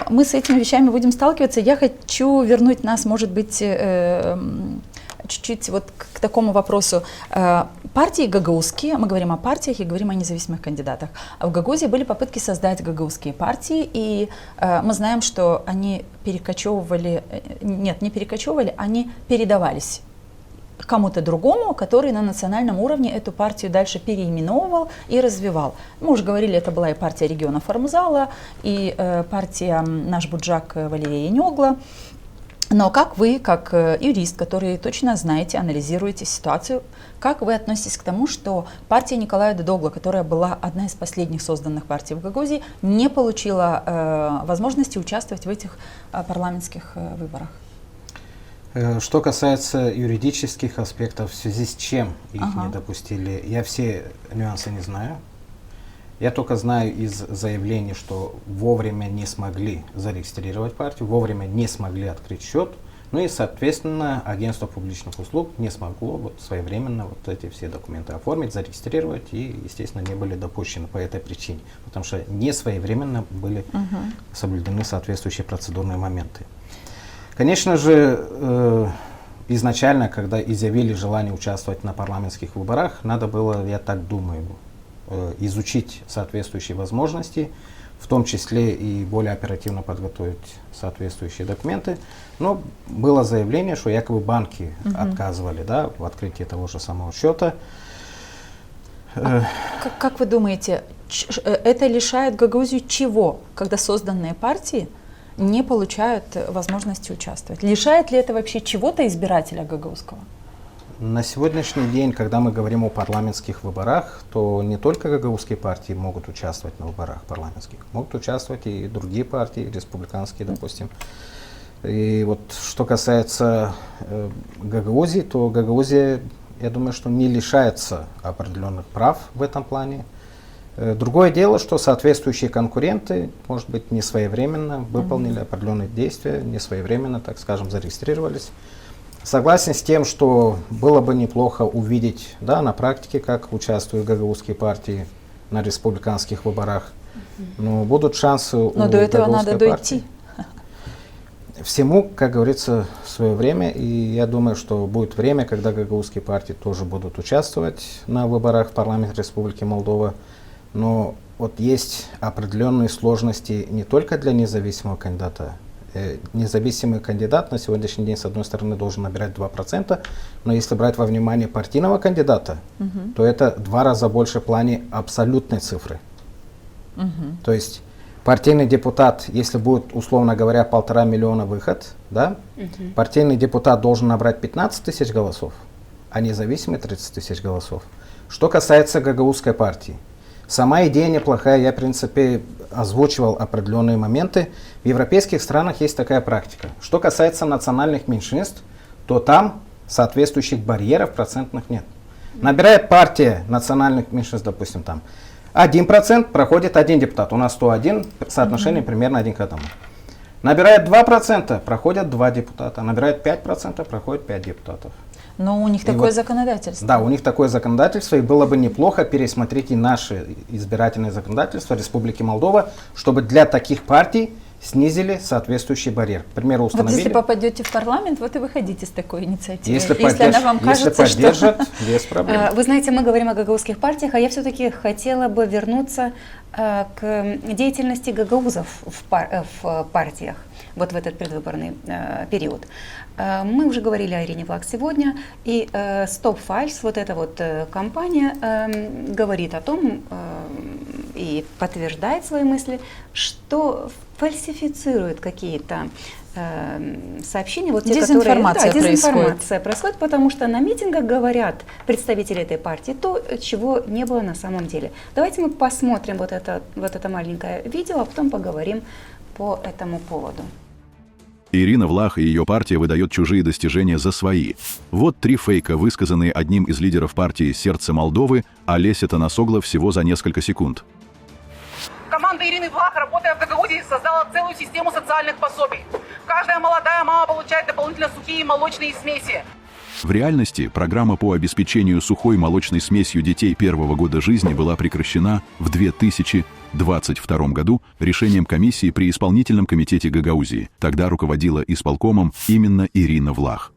Мы с этими вещами будем сталкиваться. Я хочу вернуть нас, может быть, чуть-чуть вот к такому вопросу. Партии гагаузские, мы говорим о партиях и говорим о независимых кандидатах. А в Гагаузии были попытки создать гагаузские партии, и мы знаем, что они они передавались кому-то другому, который на национальном уровне эту партию дальше переименовывал и развивал. Мы уже говорили, это была и партия региона Формузала, и партия «Наш Буджак» Валерия Енёгла. Но как вы, как юрист, который точно знаете, анализируете ситуацию, как вы относитесь к тому, что партия Николая Додогла, которая была одна из последних созданных партий в Гагаузии, не получила возможности участвовать в этих парламентских выборах? Что касается юридических аспектов, в связи с чем их не допустили, я все нюансы не знаю. Я только знаю из заявлений, что вовремя не смогли зарегистрировать партию, вовремя не смогли открыть счет, и, соответственно, агентство публичных услуг не смогло своевременно эти все документы оформить, зарегистрировать и, естественно, не были допущены по этой причине, потому что не своевременно были соблюдены соответствующие процедурные моменты. Конечно же, изначально, когда изъявили желание участвовать на парламентских выборах, надо было, я так думаю, изучить соответствующие возможности, в том числе и более оперативно подготовить соответствующие документы. Но было заявление, что якобы банки отказывали в открытии того же самого счета. Как вы думаете, это лишает Гагаузию чего, когда созданные партии не получают возможности участвовать? Лишает ли это вообще чего-то избирателя гагаузского? На сегодняшний день, когда мы говорим о парламентских выборах, то не только гагаузские партии могут участвовать на выборах парламентских, могут участвовать и другие партии, республиканские, допустим. И вот что касается Гагаузии, то Гагаузия, я думаю, что не лишается определенных прав в этом плане. Другое дело, что соответствующие конкуренты, может быть, не своевременно выполнили определенные действия, не своевременно, так скажем, зарегистрировались. Согласен с тем, что было бы неплохо увидеть на практике, как участвуют гагаузские партии на республиканских выборах. Но будут шансы у гагаузской партии. Но до этого надо дойти. Всему, как говорится, в свое время. И я думаю, что будет время, когда гагаузские партии тоже будут участвовать на выборах в парламент Республики Молдова. Но вот есть определенные сложности не только для независимого кандидата. независимый кандидат на сегодняшний день, с одной стороны, должен набирать 2%, но если брать во внимание партийного кандидата, то это 2 раза больше в плане абсолютной цифры. То есть партийный депутат, если будет, условно говоря, 1,5 миллиона выход, да, партийный депутат должен набрать 15 тысяч голосов, а независимый 30 тысяч голосов. Что касается гагаузской партии, сама идея неплохая, я, в принципе, озвучивал определенные моменты. В европейских странах есть такая практика. Что касается национальных меньшинств, то там соответствующих барьеров процентных нет. Набирает партия национальных меньшинств, допустим, там 1%, проходит 1 депутат. У нас 101, соотношение примерно 1 к 1. Набирает 2%, проходят 2 депутата. Набирает 5%, проходит 5 депутатов. Но у них И такое вот, законодательство. Да, у них такое законодательство, и было бы неплохо пересмотреть и наше избирательное законодательство Республики Молдова, чтобы для таких партий снизили соответствующий барьер. К примеру, Вот установили... если попадете в парламент, вот и выходите с такой инициативой. Если, она вам кажется, поддержат, что... без проблем. Вы знаете, мы говорим о гагаузских партиях, а я все-таки хотела бы вернуться к деятельности гагаузов в партиях вот в этот предвыборный период. Мы уже говорили о Ирине Влах сегодня, и Stop Files, вот эта вот компания, говорит о том и подтверждает свои мысли, что фальсифицирует какие-то сообщения, вот те, дезинформация которые, дезинформация происходит, потому что на митингах говорят представители этой партии то, чего не было на самом деле. Давайте мы посмотрим вот это маленькое видео, а потом поговорим по этому поводу. Ирина Влах и ее партия выдает чужие достижения за свои. Вот 3 фейка, высказанные одним из лидеров партии «Сердце Молдовы» Олеся Танасогла всего за несколько секунд. Команда Ирины Влах, работая в Гагаузии, создала целую систему социальных пособий. Каждая молодая мама получает дополнительно сухие молочные смеси. В реальности программа по обеспечению сухой молочной смесью детей первого года жизни была прекращена в 2022 году решением комиссии при исполнительном комитете Гагаузии. Тогда руководила исполкомом именно Ирина Влах.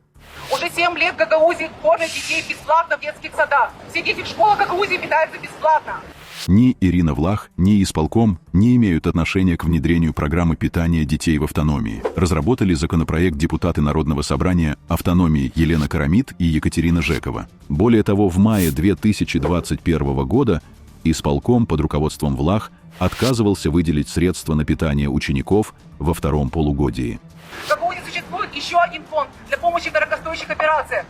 Уже 7 лет в Гагаузии кормят детей бесплатно в детских садах. Все дети в школах Гагаузии питаются бесплатно. Ни Ирина Влах, ни исполком не имеют отношения к внедрению программы питания детей в автономии. Разработали законопроект депутаты Народного собрания «Автономии» Елена Карамид и Екатерина Жекова. Более того, в мае 2021 года исполком под руководством Влах отказывался выделить средства на питание учеников во втором полугодии. В Гагаузии существует еще один фонд для помощи в дорогостоящих операциях.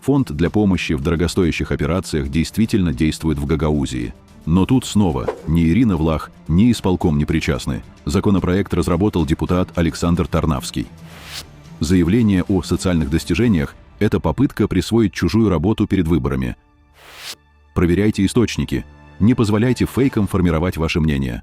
Фонд для помощи в дорогостоящих операциях действительно действует в Гагаузии. Но тут снова ни Ирина Влах, ни исполком не причастны. Законопроект разработал депутат Александр Тарнавский. Заявление о социальных достижениях – это попытка присвоить чужую работу перед выборами. Проверяйте источники. Не позволяйте фейкам формировать ваше мнение.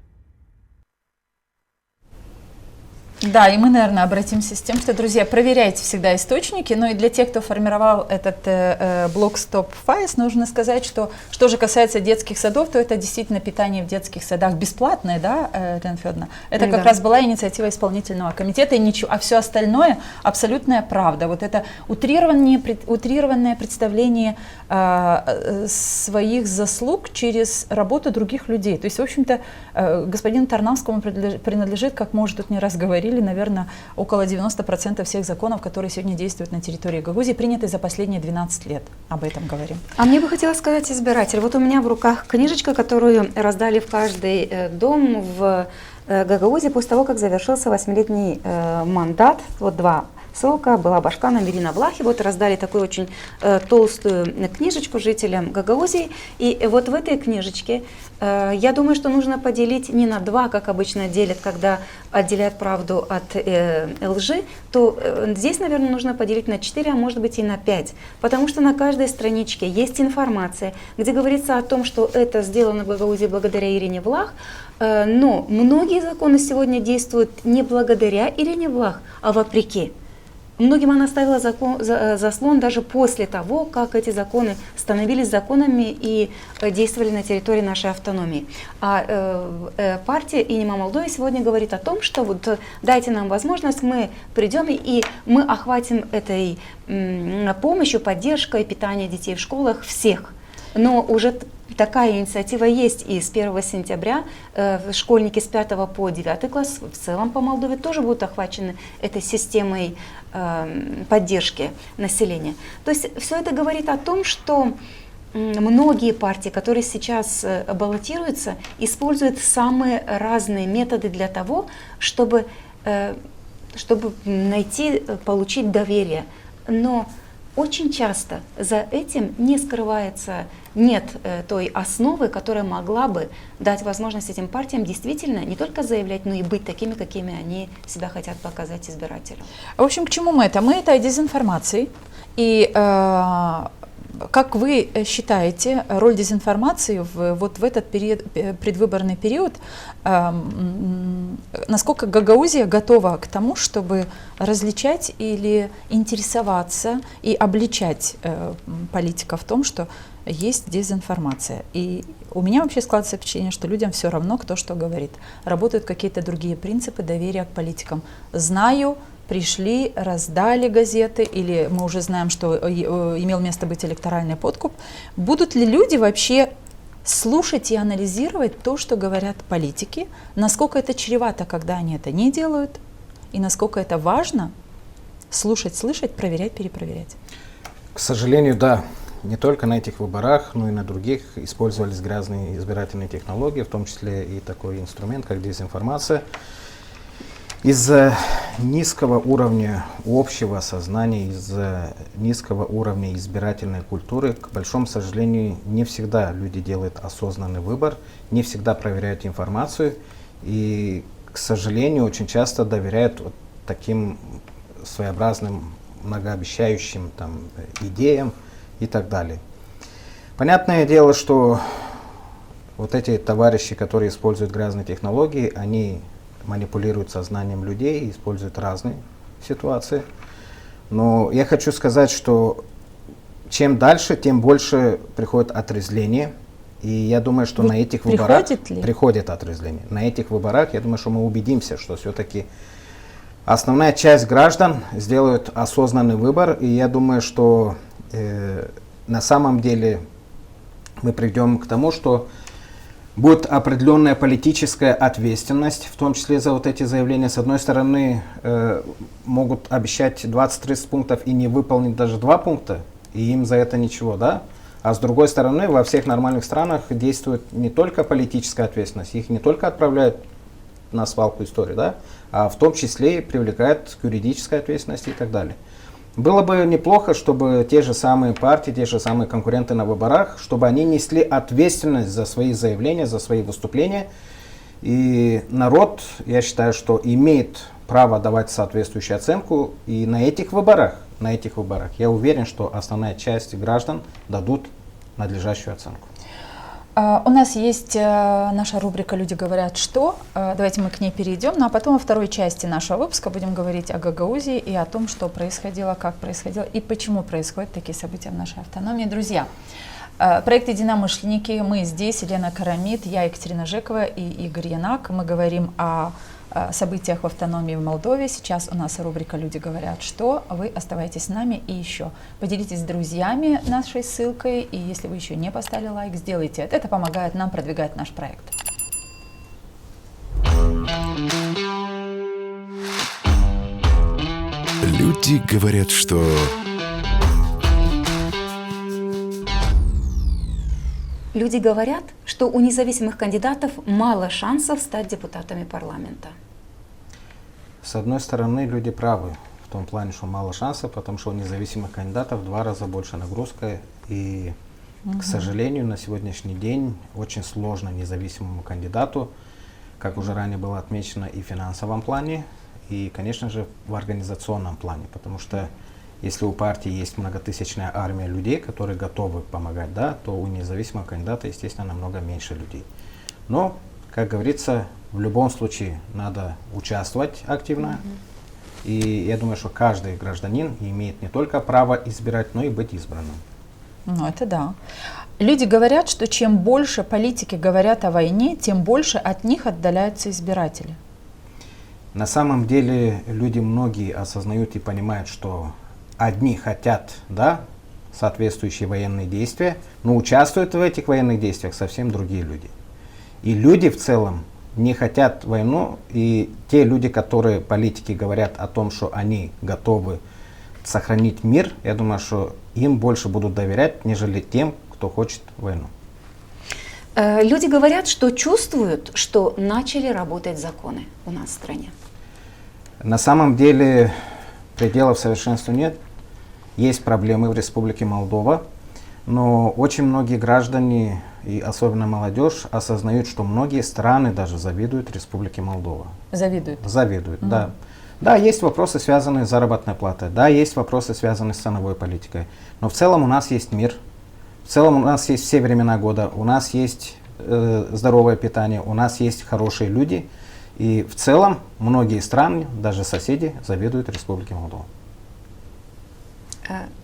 Да, и мы, наверное, обратимся с тем, что, друзья, проверяйте всегда источники, но и для тех, кто формировал этот блок Stop Files, нужно сказать, что же касается детских садов, то это действительно питание в детских садах бесплатное, да, Елена Федоровна? Это как раз была инициатива исполнительного комитета, и ничего, а все остальное абсолютная правда. Вот это утрированное представление своих заслуг через работу других людей. То есть, в общем-то, господину Тарнавскому принадлежит, как мы уже тут не раз говорили, наверное, около 90% всех законов, которые сегодня действуют на территории Гагаузии, приняты за последние 12 лет. Об этом говорим. А мне бы хотелось сказать, избиратель, вот у меня в руках книжечка, которую раздали в каждый дом в Гагаузии после того, как завершился 8-летний мандат. Вот 2 срока была Башкана, Ирина Влах, и вот раздали такую очень толстую книжечку жителям Гагаузии. И вот в этой книжечке, я думаю, что нужно поделить не на 2, как обычно делят, когда отделяют правду от лжи, то здесь, наверное, нужно поделить на 4, а может быть и на 5. Потому что на каждой страничке есть информация, где говорится о том, что это сделано в Гагаузии благодаря Ирине Влах, но многие законы сегодня действуют не благодаря Ирине Влах, а вопреки. Многим она ставила заслон даже после того, как эти законы становились законами и действовали на территории нашей автономии. А партия «Инима Молдовы» сегодня говорит о том, что вот дайте нам возможность, мы придем и мы охватим этой помощью, поддержкой, питания детей в школах всех. Но уже такая инициатива есть, и с 1 сентября школьники с 5 по 9 класс в целом по Молдове тоже будут охвачены этой системой поддержки населения. То есть все это говорит о том, что многие партии, которые сейчас баллотируются, используют самые разные методы для того, чтобы найти, получить доверие. Но очень часто за этим не скрывается, нет той основы, которая могла бы дать возможность этим партиям действительно не только заявлять, но и быть такими, какими они себя хотят показать избирателям. В общем, к чему мы это? Мы это о дезинформации. И как вы считаете, роль дезинформации вот в этот предвыборный период, насколько Гагаузия готова к тому, чтобы различать или интересоваться и обличать политиков в том, что есть дезинформация? И у меня вообще складывается впечатление, что людям все равно, кто что говорит. Работают какие-то другие принципы доверия к политикам. Знаю, пришли, раздали газеты, или мы уже знаем, что имел место быть электоральный подкуп. Будут ли люди вообще слушать и анализировать то, что говорят политики, насколько это чревато, когда они это не делают, и насколько это важно слушать, слышать, проверять, перепроверять? К сожалению, да. Не только на этих выборах, но и на других использовались грязные избирательные технологии, в том числе и такой инструмент, как дезинформация. Из-за низкого уровня общего сознания, из-за низкого уровня избирательной культуры, к большому сожалению, не всегда люди делают осознанный выбор, не всегда проверяют информацию и, к сожалению, очень часто доверяют вот таким своеобразным, многообещающим идеям и так далее. Понятное дело, что вот эти товарищи, которые используют грязные технологии, они манипулируют сознанием людей и используют разные ситуации. Но я хочу сказать, что чем дальше, тем больше приходит отрезвление. И я думаю, что на этих выборах приходит отрезвление. На этих выборах, я думаю, что мы убедимся, что все-таки основная часть граждан сделают осознанный выбор. И я думаю, что на самом деле мы придем к тому, что будет определенная политическая ответственность, в том числе за вот эти заявления. С одной стороны, могут обещать 20-30 пунктов и не выполнить даже 2 пункта, и им за это ничего, да? А с другой стороны, во всех нормальных странах действует не только политическая ответственность, их не только отправляют на свалку истории, да, а в том числе и привлекают к юридической ответственности и так далее. Было бы неплохо, чтобы те же самые партии, те же самые конкуренты на выборах, чтобы они несли ответственность за свои заявления, за свои выступления. И народ, я считаю, что имеет право давать соответствующую оценку. И на этих выборах, я уверен, что основная часть граждан дадут надлежащую оценку. У нас есть наша рубрика «Люди говорят что». Давайте мы к ней перейдем. Ну а потом во второй части нашего выпуска будем говорить о Гагаузии и о том, что происходило, как происходило и почему происходят такие события в нашей автономии. Друзья, проект «Единомышленники». Мы здесь, Елена Карамид, я, Екатерина Жекова и Игорь Янак. Мы говорим о событиях в автономии в Молдове. Сейчас у нас рубрика «Люди говорят что». Вы оставайтесь с нами и еще поделитесь с друзьями нашей ссылкой. И если вы еще не поставили лайк, сделайте это. Это помогает нам продвигать наш проект. Люди говорят, что... Люди говорят, что у независимых кандидатов мало шансов стать депутатами парламента. С одной стороны, люди правы в том плане, что мало шансов, потому что у независимых кандидатов в 2 раза больше нагрузка. И, к сожалению, на сегодняшний день очень сложно независимому кандидату, как уже ранее было отмечено, и в финансовом плане, и, конечно же, в организационном плане, потому что если у партии есть многотысячная армия людей, которые готовы помогать, да, то у независимого кандидата, естественно, намного меньше людей. Но, как говорится, в любом случае надо участвовать активно. И я думаю, что каждый гражданин имеет не только право избирать, но и быть избранным. Ну, это да. Люди говорят, что чем больше политики говорят о войне, тем больше от них отдаляются избиратели. На самом деле люди многие осознают и понимают, что одни хотят, да, соответствующие военные действия, но участвуют в этих военных действиях совсем другие люди. И люди в целом не хотят войну, и те люди, которые, политики, говорят о том, что они готовы сохранить мир, я думаю, что им больше будут доверять, нежели тем, кто хочет войну. Люди говорят, что чувствуют, что начали работать законы у нас в стране. На самом деле пределов совершенству нет. Есть проблемы в Республике Молдова, но очень многие граждане, и особенно молодежь, осознают, что многие страны даже завидуют Республике Молдова. Завидуют. Завидуют, да. Да, есть вопросы, связанные с заработной платой, да, есть вопросы, связанные с ценовой политикой, но в целом у нас есть мир, в целом у нас есть все времена года, у нас есть здоровое питание, у нас есть хорошие люди, и в целом многие страны, даже соседи, завидуют Республике Молдова.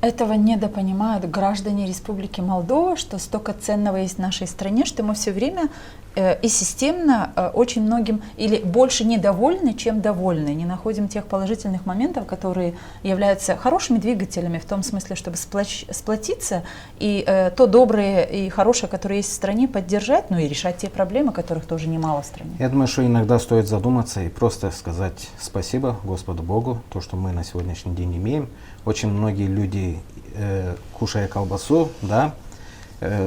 Этого недопонимают граждане Республики Молдова, что столько ценного есть в нашей стране, что мы все время и системно очень многим или больше недовольны, чем довольны. Не находим тех положительных моментов, которые являются хорошими двигателями в том смысле, чтобы сплотиться и то доброе и хорошее, которое есть в стране, поддержать, ну и решать те проблемы, которых тоже немало в стране. Я думаю, что иногда стоит задуматься и просто сказать спасибо Господу Богу, то, что мы на сегодняшний день имеем. Очень многие люди, кушая колбасу, да,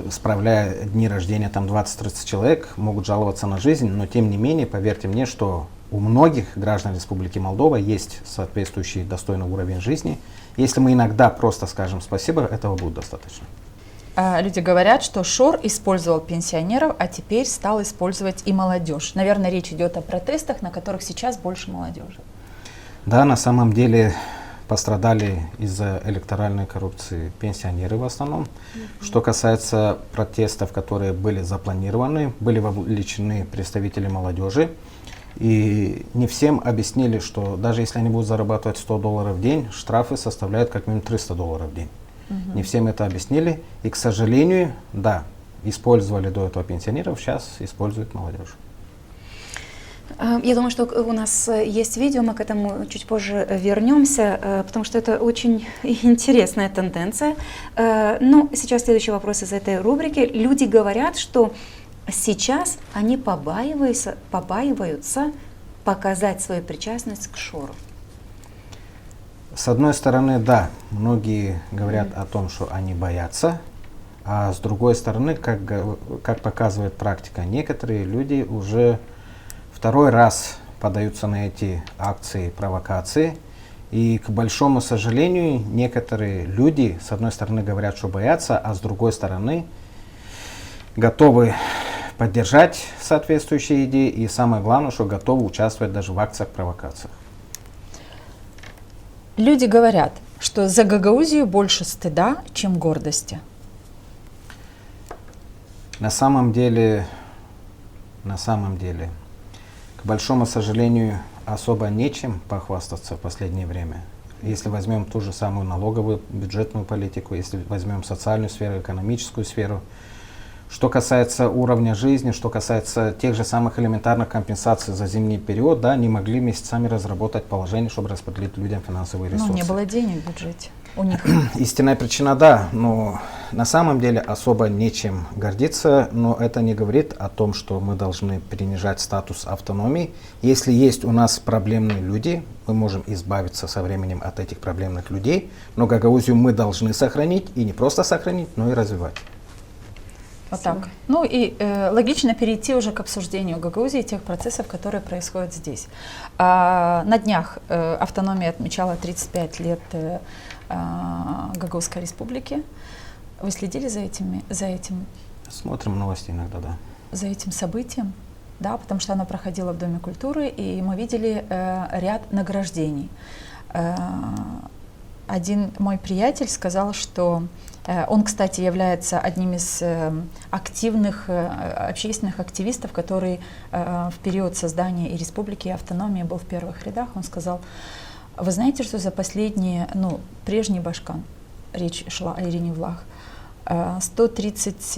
справляя дни рождения, там 20-30 человек, могут жаловаться на жизнь, но тем не менее, поверьте мне, что у многих граждан Республики Молдова есть соответствующий достойный уровень жизни. Если мы иногда просто скажем спасибо, этого будет достаточно. Люди говорят, что ШОР использовал пенсионеров, а теперь стал использовать и молодежь. Наверное, речь идет о протестах, на которых сейчас больше молодежи. Да, на самом деле пострадали из-за электоральной коррупции пенсионеры в основном. Что касается протестов, которые были запланированы, были вовлечены представители молодежи. И не всем объяснили, что даже если они будут зарабатывать $100 в день, штрафы составляют как минимум $300 в день. Не всем это объяснили. И, к сожалению, да, использовали до этого пенсионеров, сейчас используют молодежь. Я думаю, что у нас есть видео, мы к этому чуть позже вернемся, потому что это очень интересная тенденция. Но сейчас следующий вопрос из этой рубрики. Люди говорят, что сейчас они побаиваются показать свою причастность к ШОРу. С одной стороны, да, многие говорят о том, что они боятся, а с другой стороны, как показывает практика, некоторые люди уже второй раз подаются на эти акции, провокации. И, к большому сожалению, некоторые люди, с одной стороны, говорят, что боятся, а с другой стороны, готовы поддержать соответствующие идеи. И самое главное, что готовы участвовать даже в акциях, провокациях. Люди говорят, что за Гагаузию больше стыда, чем гордости. На самом деле, к большому сожалению, особо нечем похвастаться в последнее время. Если возьмем ту же самую налоговую, бюджетную политику, если возьмем социальную сферу, экономическую сферу, что касается уровня жизни, что касается тех же самых элементарных компенсаций за зимний период, да, не могли месяцами разработать положение, чтобы распределить людям финансовые ресурсы. Ну, не было денег в бюджете у них. Истинная причина, да, но на самом деле особо нечем гордиться, но это не говорит о том, что мы должны принижать статус автономии. Если есть у нас проблемные люди, мы можем избавиться со временем от этих проблемных людей, но Гагаузию мы должны сохранить, и не просто сохранить, но и развивать. Вот так. Ну и логично перейти уже к обсуждению Гагаузии и тех процессов, которые происходят здесь. На днях автономия отмечала 35 лет Гагаузской республики. Вы следили за этим? Смотрим новости иногда, да. За этим событием, да, потому что оно проходило в Доме культуры, и мы видели ряд награждений. Один мой приятель сказал, что он, кстати, является одним из активных общественных активистов, который в период создания и республики, и автономии был в первых рядах. Он сказал: вы знаете, что за последние, прежний Башкан, речь шла о Ирине Влах, 130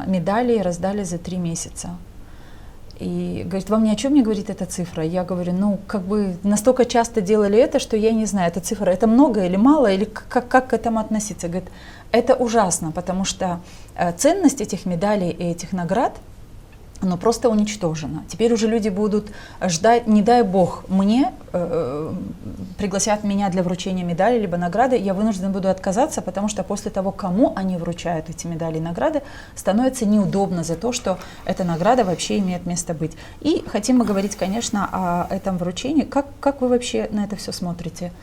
медалей раздали за 3 месяца. И говорит, вам ни о чем не говорит эта цифра? Я говорю, ну, как бы настолько часто делали это, что я не знаю, эта цифра, это много или мало, или как к этому относиться? Говорит, это ужасно, потому что ценность этих медалей и этих наград, но просто уничтожено. Теперь уже люди будут ждать, не дай бог, мне пригласят меня для вручения медали либо награды, я вынужден буду отказаться, потому что после того, кому они вручают эти медали и награды, становится неудобно за то, что эта награда вообще имеет место быть. И хотим мы говорить, конечно, о этом вручении. Как вы вообще на это все смотрите,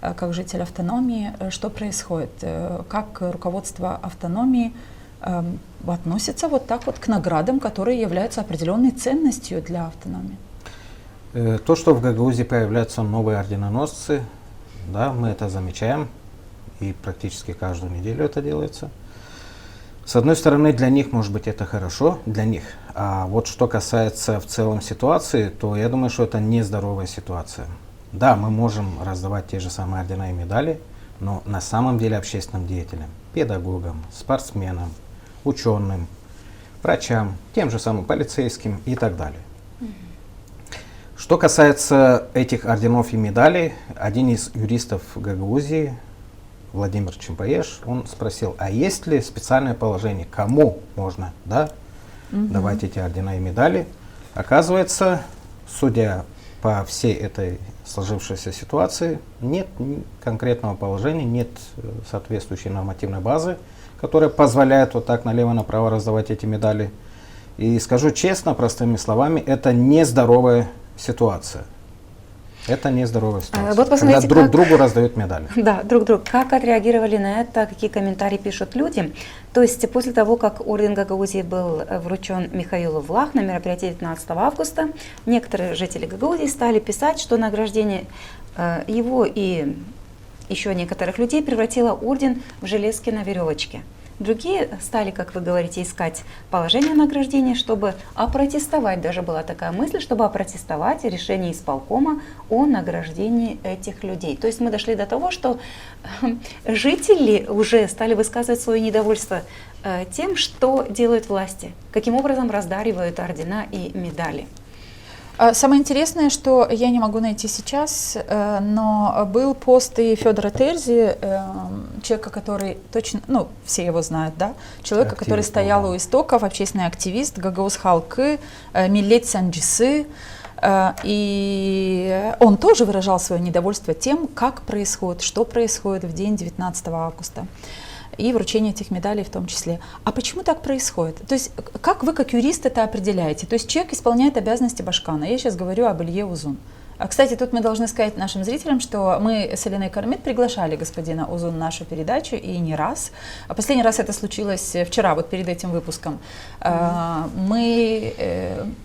как житель автономии? Что происходит? Как руководство автономии относится вот так вот к наградам, которые являются определенной ценностью для автономии? То, что в Гагаузии появляются новые орденоносцы, да, мы это замечаем, и практически каждую неделю это делается. С одной стороны, для них, может быть, это хорошо, для них. А вот что касается в целом ситуации, то я думаю, что это нездоровая ситуация. Да, мы можем раздавать те же самые ордена и медали, но на самом деле общественным деятелям, педагогам, спортсменам, ученым, врачам, тем же самым полицейским и так далее. Что касается этих орденов и медалей, один из юристов Гагаузии, Владимир Чимпаеш, он спросил, а есть ли специальное положение, кому можно, да, давать эти ордена и медали? Оказывается, судя по всей этой сложившейся ситуации, нет конкретного положения, нет соответствующей нормативной базы, которая позволяет вот так налево-направо раздавать эти медали. И скажу честно, простыми словами, это нездоровая ситуация. Это нездоровая ситуация. Вот посмотрите, когда друг другу раздают медали. Да, друг другу. Как отреагировали на это, какие комментарии пишут люди? То есть после того, как орден Гагаузии был вручен Михаилу Влах на мероприятии 19 августа, некоторые жители Гагаузии стали писать, что награждение его и еще некоторых людей превратило орден в железки на веревочке. Другие стали, как вы говорите, искать положение награждения, чтобы опротестовать, даже была такая мысль, чтобы опротестовать решение исполкома о награждении этих людей. То есть мы дошли до того, что жители уже стали высказывать свое недовольство тем, что делают власти, каким образом раздаривают ордена и медали. Самое интересное, что я не могу найти сейчас, но был пост и Федора Терзи, человека, который точно, ну, все его знают, да, человека, Активист, который стоял да. у истоков, общественный активист, Гагаус Халкы, Миллет Санджисы, и он тоже выражал свое недовольство тем, как происходит, что происходит в день 19 августа. И вручение этих медалей в том числе. А почему так происходит? То есть как вы как юрист это определяете? То есть человек исполняет обязанности башкана. Я сейчас говорю об Илье Узун. Кстати, тут мы должны сказать нашим зрителям, что мы с Еленой Кармит приглашали господина Узун в нашу передачу, и не раз. Последний раз это случилось вчера, вот перед этим выпуском. Мы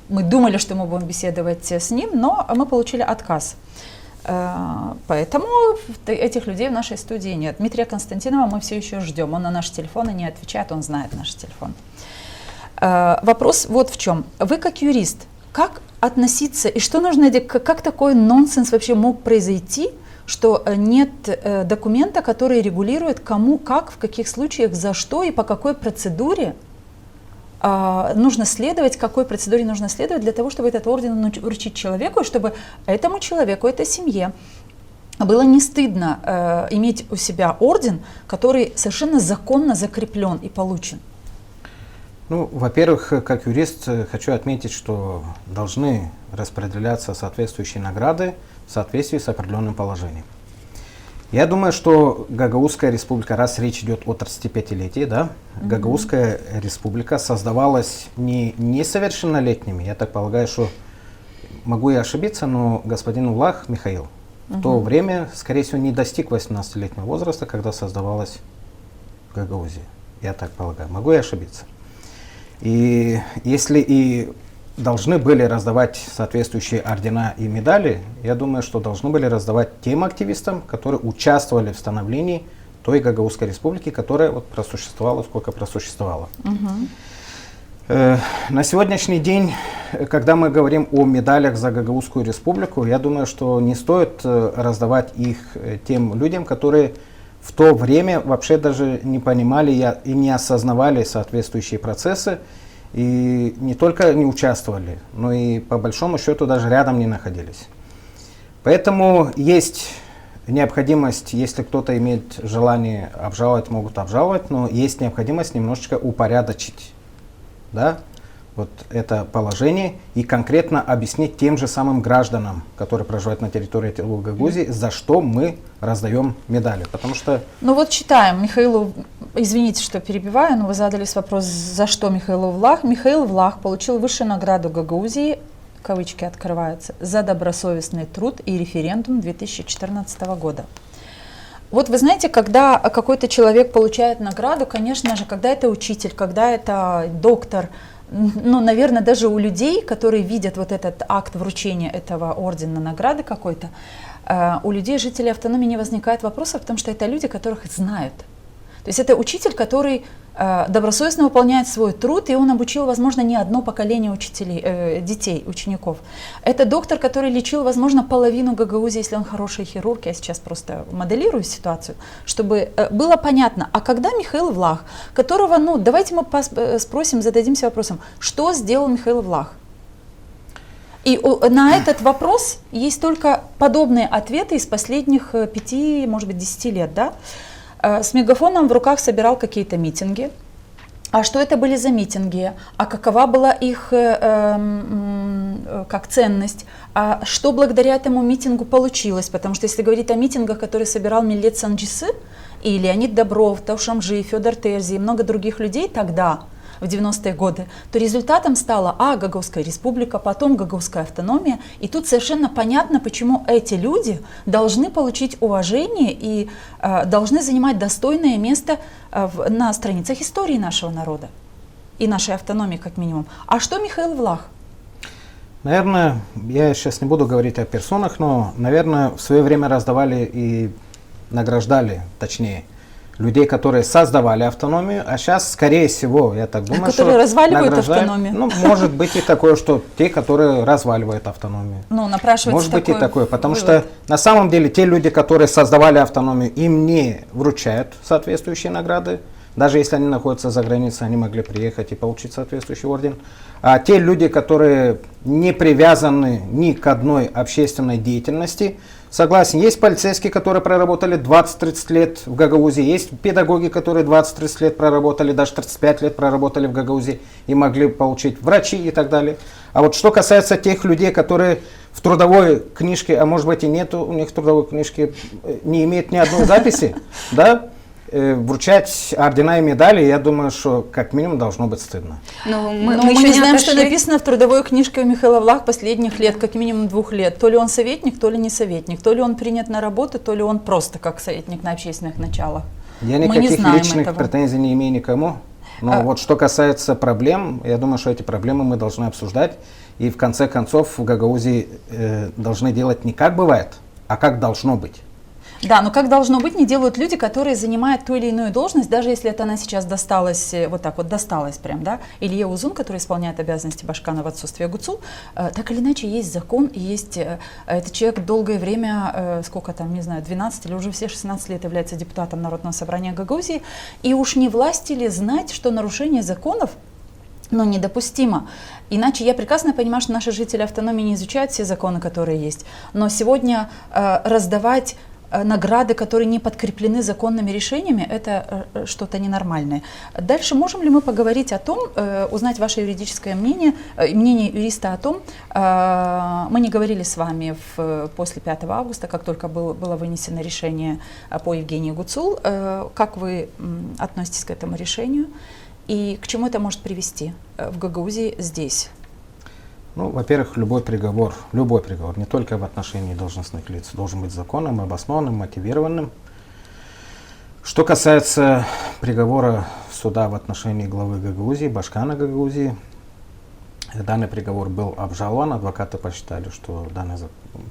думали, что мы будем беседовать с ним, но мы получили отказ. Поэтому этих людей в нашей студии нет. Дмитрия Константинова мы все еще ждем. Он на наши телефоны не отвечает, он знает наш телефон. Вопрос вот в чем. Вы как юрист, как относиться и что нужно, как такой нонсенс вообще мог произойти, что нет документа, который регулирует кому, как, в каких случаях, за что и по какой процедуре нужно следовать, какой процедуре нужно следовать для того, чтобы этот орден вручить человеку, чтобы этому человеку, этой семье было не стыдно иметь у себя орден, который совершенно законно закреплен и получен. Ну, во-первых, как юрист хочу отметить, что должны распределяться соответствующие награды в соответствии с определенным положением. Я думаю, что Гагаузская республика, раз речь идет о 35-летии, да, Гагаузская республика создавалась не несовершеннолетними, я так полагаю, что могу я ошибиться, но господин Влах Михаил в то время, скорее всего, не достиг 18-летнего возраста, когда создавалась Гагаузия, я так полагаю, могу я ошибиться. И если и должны были раздавать соответствующие ордена и медали, я думаю, что должны были раздавать тем активистам, которые участвовали в становлении той Гагаузской республики, которая вот просуществовала, сколько просуществовала. На сегодняшний день, когда мы говорим о медалях за Гагаузскую республику, я думаю, что не стоит раздавать их тем людям, которые в то время вообще даже не понимали и не осознавали соответствующие процессы. и не только не участвовали, но и по большому счету даже рядом не находились. Поэтому есть необходимость, если кто-то имеет желание обжаловать, могут обжаловать, но есть необходимость немножечко упорядочить, да, вот это положение и конкретно объяснить тем же самым гражданам, которые проживают на территории Гагаузии, за что мы раздаем медали. Потому что... Ну вот читаем Михаилу, извините, что перебиваю, но вы задались вопрос, за что Михаил Влах. Михаил Влах получил высшую награду Гагаузии, кавычки открываются, за добросовестный труд и референдум 2014 года. Вот вы знаете, когда какой-то человек получает награду, конечно же, когда это учитель, когда это доктор, ну, наверное, даже у людей, которые видят вот этот акт вручения этого ордена, награды какой-то, у людей, жителей автономии, не возникает вопросов, потому что это люди, которых знают. То есть это учитель, который добросовестно выполняет свой труд, и он обучил, возможно, не одно поколение учителей, детей, учеников. Это доктор, который лечил, возможно, половину Гагаузии, если он хороший хирург, я сейчас просто моделирую ситуацию, чтобы было понятно, а когда Михаил Влах, которого, ну, давайте мы спросим, зададимся вопросом, что сделал Михаил Влах? И на этот вопрос есть только подобные ответы из последних 5, может быть, 10 лет, да? С мегафоном в руках собирал какие-то митинги. А что это были за митинги? А какова была их как ценность? А что благодаря этому митингу получилось? Потому что если говорить о митингах, которые собирал Миллет Санджисы, и Леонид Добров, Таушамжи, Федор Терзи и много других людей тогда, в 90-е годы, то результатом стала Гагаузская республика, потом Гагаузская автономия. И тут совершенно понятно, почему эти люди должны получить уважение и должны занимать достойное место на страницах истории нашего народа и нашей автономии, как минимум. А что Михаил Влах? Наверное, я сейчас не буду говорить о персонах, но, наверное, в свое время раздавали и награждали, точнее, людей, которые создавали автономию, а сейчас, скорее всего, я так думаю, которые что разваливают автономию. Ну, может быть и такое, что те, которые разваливают автономию. Ну, напрашивается может быть и такое, потому вывод. что на самом деле те люди, которые создавали автономию, им не вручают соответствующие награды. Даже если они находятся за границей, они могли приехать и получить соответствующий орден. А те люди, которые не привязаны ни к одной общественной деятельности, согласен, есть полицейские, которые проработали 20-30 лет в Гагаузии, есть педагоги, которые 20-30 лет проработали, даже 35 лет проработали в Гагаузии и могли получить, врачи и так далее. А вот что касается тех людей, которые в трудовой книжке, а может быть и нету у них трудовой книжки, не имеют ни одной записи, да, вручать ордена и медали, я думаю, что как минимум должно быть стыдно. Но мы не знаем, что написано в трудовой книжке у Михаила Влах последних лет, как минимум 2 лет. То ли он советник, то ли не советник. То ли он принят на работу, то ли он просто как советник на общественных началах. Я никаких личных претензий не имею никому. Но вот что касается проблем, я думаю, что эти проблемы мы должны обсуждать. И в конце концов в Гагаузии должны делать не как бывает, а как должно быть. Да, но как должно быть, не делают люди, которые занимают ту или иную должность, даже если это она сейчас досталась, вот так вот досталась прям, да, Илье Узун, который исполняет обязанности Башкана в отсутствие Гуцул, так или иначе есть закон, и есть, этот человек долгое время, сколько там, не знаю, 12 или уже все 16 лет является депутатом Народного собрания Гагаузии, и уж не власти ли знать, что нарушение законов, но недопустимо. Иначе я прекрасно понимаю, что наши жители автономии не изучают все законы, которые есть, но сегодня раздавать награды, которые не подкреплены законными решениями, это что-то ненормальное. Дальше можем ли мы поговорить о том, узнать ваше юридическое мнение, мнение юриста о том, мы не говорили с вами после 5 августа, как только было вынесено решение по Евгении Гуцул, как вы относитесь к этому решению и к чему это может привести в Гагаузии здесь? Ну, во-первых, любой приговор, не только в отношении должностных лиц, должен быть законным, обоснованным, мотивированным. Что касается приговора суда в отношении главы Гагаузии, Башкана Гагаузии, данный приговор был обжалован, адвокаты посчитали, что данный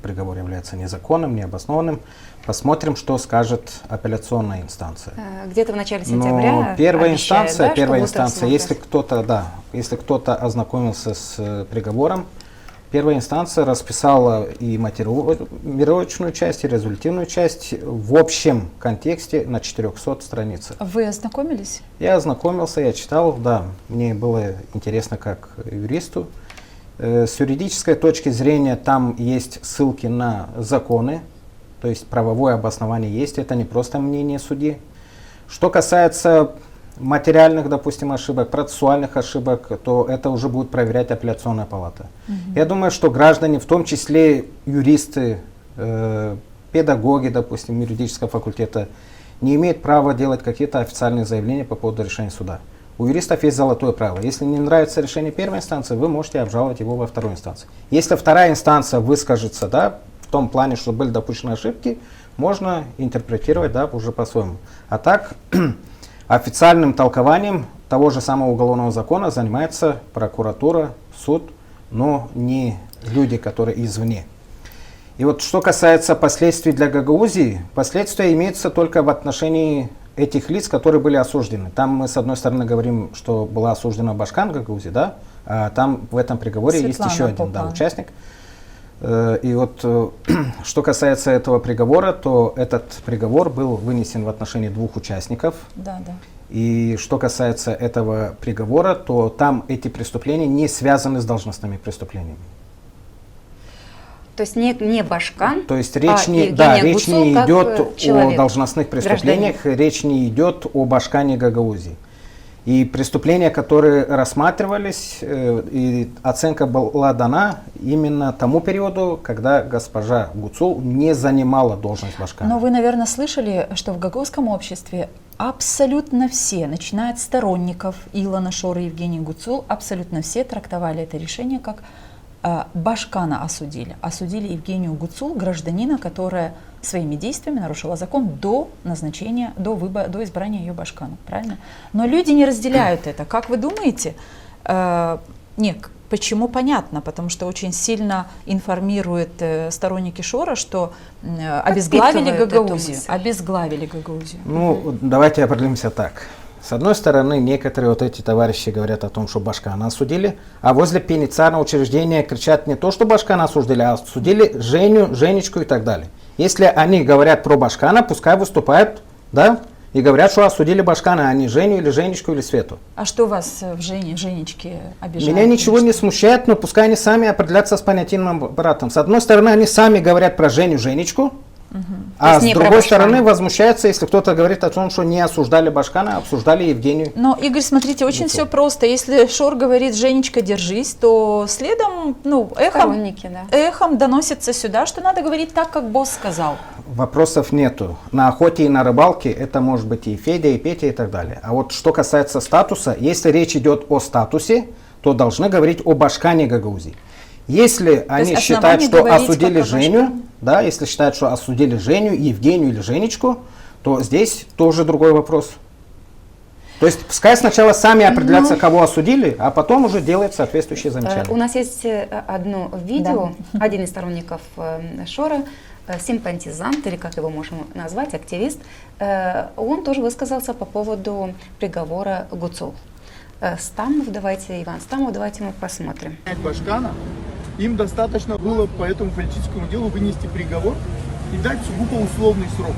приговор является незаконным, необоснованным. Посмотрим, что скажет апелляционная инстанция. Где-то в начале сентября. Но первая обещает, инстанция, если кто-то ознакомился с приговором, Первая инстанция расписала и мотивировочную часть, и результативную часть в общем контексте на 400 страницах. Вы ознакомились? Я ознакомился, я читал, да, мне было интересно как юристу. С юридической точки зрения там есть ссылки на законы, то есть правовое обоснование есть, это не просто мнение судьи. Что касается материальных, допустим, ошибок, процессуальных ошибок, то это уже будет проверять апелляционная палата. Я думаю, что граждане, в том числе юристы, педагоги, допустим, юридического факультета, не имеют права делать какие-то официальные заявления по поводу решения суда. У юристов есть золотое правило. Если не нравится решение первой инстанции, вы можете обжаловать его во второй инстанции. Если вторая инстанция выскажется, да, в том плане, что были допущены ошибки, можно интерпретировать, да, уже по-своему. А так, официальным толкованием того же самого уголовного закона занимается прокуратура, суд, но не люди, которые извне. И вот что касается последствий для Гагаузии, последствия имеются только в отношении этих лиц, которые были осуждены. Там мы с одной стороны говорим, что была осуждена Башкан Гагаузии, да, а там в этом приговоре Светлана есть еще один, да, Попан. участник. И вот что касается этого приговора, то этот приговор был вынесен в отношении 2 участников. Да, да. И что касается этого приговора, то там эти преступления не связаны с должностными преступлениями. То есть не Башкан, То есть речь не, Евгения да, речь Гуцул не как идет о человек, должностных преступлениях, речь не идет о Башкане Гагаузии. И преступления, которые рассматривались, и оценка была дана именно тому периоду, когда госпожа Гуцул не занимала должность Башкана. Но вы, наверное, слышали, что в гагаузском обществе абсолютно все, начиная от сторонников Илона Шора и Евгении Гуцул, абсолютно все трактовали это решение как Башкана осудили. Осудили Евгению Гуцул, гражданина, которая своими действиями нарушила закон до назначения, до избрания ее Башканом. Правильно? Но люди не разделяют это. Как вы думаете? Нет, почему? Понятно. Потому что очень сильно информируют сторонники Шора, что обезглавили Гагаузию. Обезглавили Гагаузию. Ну, давайте определимся так. С одной стороны, некоторые вот эти товарищи говорят о том, что Башкана осудили, а возле пенитенциарного учреждения кричат не то, что Башкана осудили, а осудили Женю, Женечку и так далее. Если они говорят про Башкана, пускай выступают, да, и говорят, что осудили Башкана, а не Женю или Женечку или Свету. А что вас в Женечке обижает? Меня ничего не смущает, но пускай они сами определятся с понятийным аппаратом. С одной стороны, они сами говорят про Женю, Женечку, а с другой стороны возмущаются, если кто-то говорит о том, что не осуждали Башкана, а обсуждали Евгению. Но, Игорь, смотрите, очень все просто. Если Шор говорит «Женечка, держись», то следом, эхом доносится сюда, что надо говорить так, как босс сказал. Вопросов нету. На охоте и на рыбалке это может быть и Федя, и Петя, и так далее. А вот что касается статуса, если речь идет о статусе, то должны говорить о Башкане Гагаузии. Если они считают, что осудили Женю, да, если считают, что осудили Женю, Евгению или Женечку, то здесь тоже другой вопрос. То есть пускай сначала сами определятся, кого осудили, а потом уже делают соответствующие замечания. У нас есть одно видео, один из сторонников Шора, симпатизант, или как его можем назвать, активист, он тоже высказался по поводу приговора Гуцул. Стамов, давайте, Иван Стамов, давайте мы посмотрим. Башкана, им достаточно было по этому политическому делу вынести приговор и дать сугубо условный срок.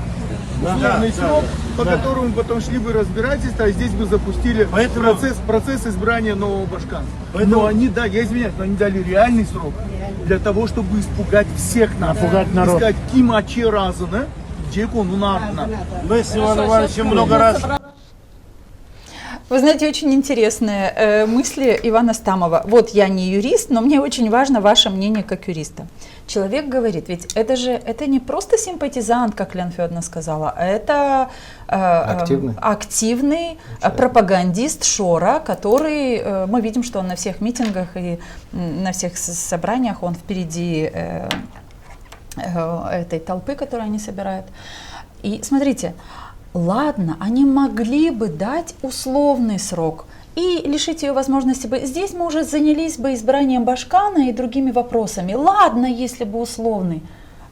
Условный срок, по которому потом шли бы разбирательства, а здесь бы запустили процесс избрания нового Башкана. Но они, да, я извиняюсь, но они дали реальный срок для того, чтобы испугать всех нас. Напугать народ. Сказать, кимаче разано, где он унарно. Мы с Иваном Ивановичем много раз... Вы знаете, очень интересные мысли Ивана Стамова. Вот я не юрист, но мне очень важно ваше мнение как юриста. Человек говорит, ведь это не просто симпатизант, как Лена Федоровна сказала, это активный пропагандист Шора, который, мы видим, что он на всех митингах и на всех собраниях, он впереди этой толпы, которую они собирают. И смотрите, ладно, они могли бы дать условный срок и лишить ее возможности бы. Здесь мы уже занялись бы избранием Башкана и другими вопросами. Ладно, если бы условный.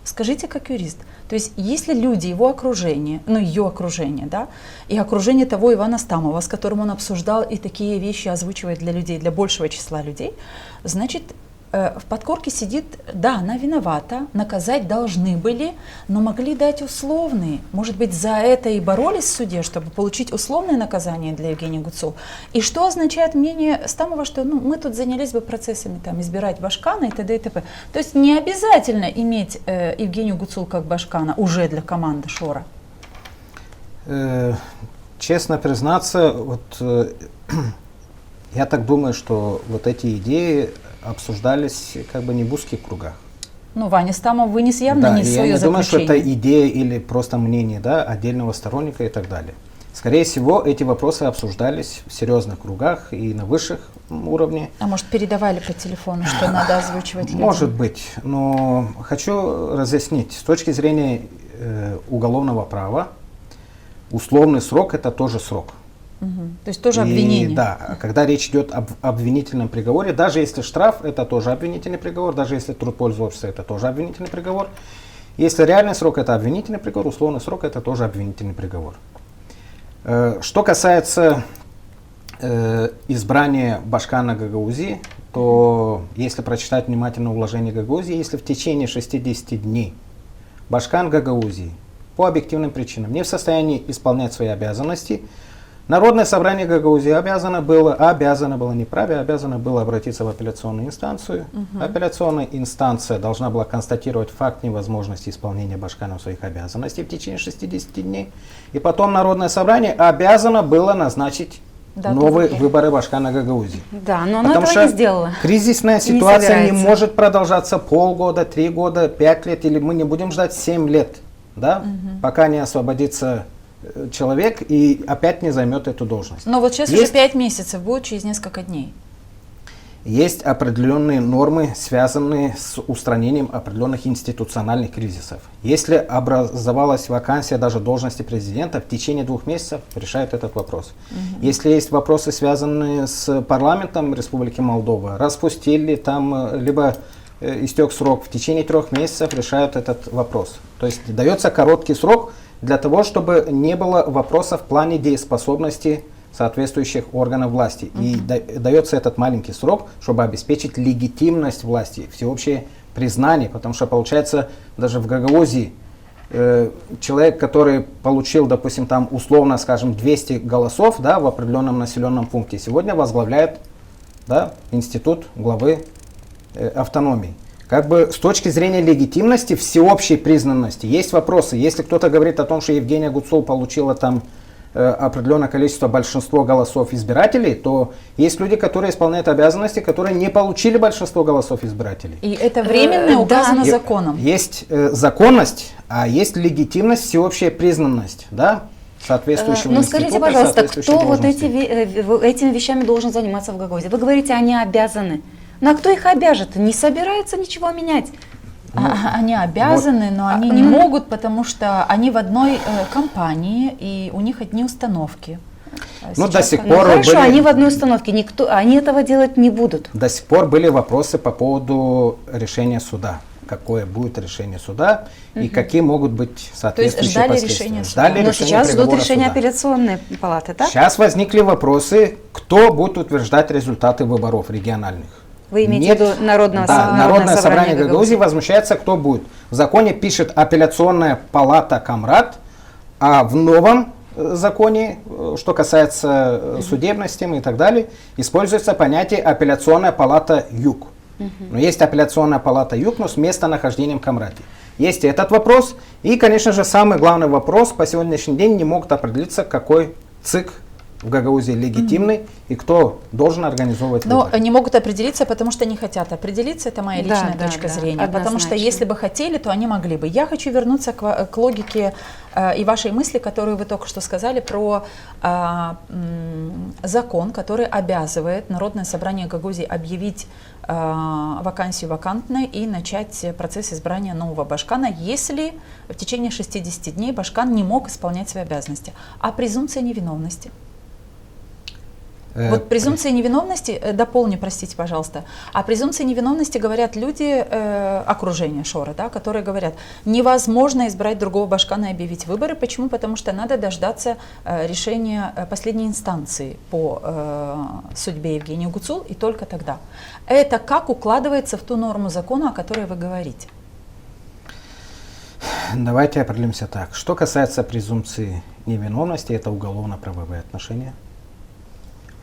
Скажите, как юрист, то есть если люди, его окружение, ну ее окружение, да, и окружение того Ивана Стамова, с которым он обсуждал и такие вещи озвучивает для людей, для большего числа людей, значит, в подкорке сидит, да, она виновата, наказать должны были, но могли дать условные. Может быть, за это и боролись в суде, чтобы получить условное наказание для Евгения Гуцул. И что означает мнение Стамова, что мы тут занялись бы процессами, там, избирать Башкана и т.д. и т.п. То есть не обязательно иметь Евгению Гуцул как Башкана уже для команды Шора? Честно признаться, я так думаю, что вот эти идеи обсуждались как бы не в узких кругах. Ну, Ваня Стамов вынес явно не свое заключение. Я не думаю, что это идея или просто мнение, да, отдельного сторонника и так далее. Скорее всего, эти вопросы обсуждались в серьезных кругах и на высших уровнях. А может, передавали по телефону, что надо озвучивать людям? Может быть, но хочу разъяснить. С точки зрения уголовного права, условный срок – это тоже срок. То есть тоже обвинение. Да, когда речь идет об обвинительном приговоре, даже если штраф, это тоже обвинительный приговор, даже если труд пользовался, это тоже обвинительный приговор. Если реальный срок, это обвинительный приговор, условный срок, это тоже обвинительный приговор. Что касается избрания Башкана Гагаузии, то если прочитать внимательно уложение Гагаузии, если в течение 60 дней Башкан Гагаузии по объективным причинам не в состоянии исполнять свои обязанности, Народное собрание Гагаузии обязано было обратиться в апелляционную инстанцию. Апелляционная инстанция должна была констатировать факт невозможности исполнения Башканом своих обязанностей в течение 60 дней. И потом Народное собрание обязано было назначить новые выборы Башкана Гагаузии. Да, но оно этого не сделало. Кризисная ситуация не может продолжаться полгода, 3 года, 5 лет, или мы не будем ждать 7 лет, да, пока не освободится человек и опять не займет эту должность. Но вот сейчас уже 5 месяцев будет через несколько дней. Есть определенные нормы, связанные с устранением определенных институциональных кризисов. Если образовалась вакансия даже должности президента, в течение 2 месяцев решают этот вопрос. Если есть вопросы, связанные с парламентом Республики Молдова, распустили там, либо истек срок, в течение 3 месяцев решают этот вопрос. То есть дается короткий срок для того, чтобы не было вопросов в плане дееспособности соответствующих органов власти. И дается этот маленький срок, чтобы обеспечить легитимность власти, всеобщее признание. Потому что получается, даже в Гагаузии человек, который получил, допустим, там условно, скажем, 200 голосов, да, в определенном населенном пункте, сегодня возглавляет, да, институт главы автономии. Как бы с точки зрения легитимности, всеобщей признанности, есть вопросы. Если кто-то говорит о том, что Евгения Гуцул получила там определенное количество, большинство голосов избирателей, то есть люди, которые исполняют обязанности, которые не получили большинство голосов избирателей. И это временно указано законом. Есть законность, а есть легитимность, всеобщая признанность, да, соответствующего института. Но скажите, пожалуйста, кто вот этими вещами должен заниматься в Гагаузии? Вы говорите, они обязаны. Но кто их обяжет? Не собирается ничего менять. Они обязаны, но они не могут, потому что они в одной компании, и у них одни установки. Ну, до сих пор хорошо, они в одной установке, они этого делать не будут. До сих пор были вопросы по поводу решения суда. Какое будет решение суда и какие могут быть соответствующие последствия. Но сейчас ждут решения апелляционной палаты, так? Сейчас возникли вопросы, кто будет утверждать результаты выборов региональных. Вы имеете в виду Народное собрание Гагаузии возмущается, кто будет. В законе пишет апелляционная палата Камрад, а в новом законе, что касается судебной системы и так далее, используется понятие апелляционная палата Юг. Но есть апелляционная палата Юг, но с местонахождением Камради. Есть этот вопрос. И, конечно же, самый главный вопрос по сегодняшний день не могут определиться, какой ЦИК в Гагаузии легитимный и кто должен организовывать выборы. Но не могут определиться, потому что не хотят определиться. Это моя личная точка зрения. Однозначно. Потому что если бы хотели, то они могли бы. Я хочу вернуться к логике и вашей мысли, которую вы только что сказали про закон, который обязывает Народное собрание Гагаузии объявить вакансию вакантной и начать процесс избрания нового Башкана, если в течение 60 дней Башкан не мог исполнять свои обязанности. А презумпция невиновности? Вот презумпции невиновности, дополни, простите, пожалуйста, о презумпции невиновности говорят люди окружения Шора, да, которые говорят, невозможно избрать другого Башкана и объявить выборы. Почему? Потому что надо дождаться решения последней инстанции по судьбе Евгении Гуцул, и только тогда. Это как укладывается в ту норму закона, о которой вы говорите? Давайте определимся так. Что касается презумпции невиновности, это уголовно-правовые отношения.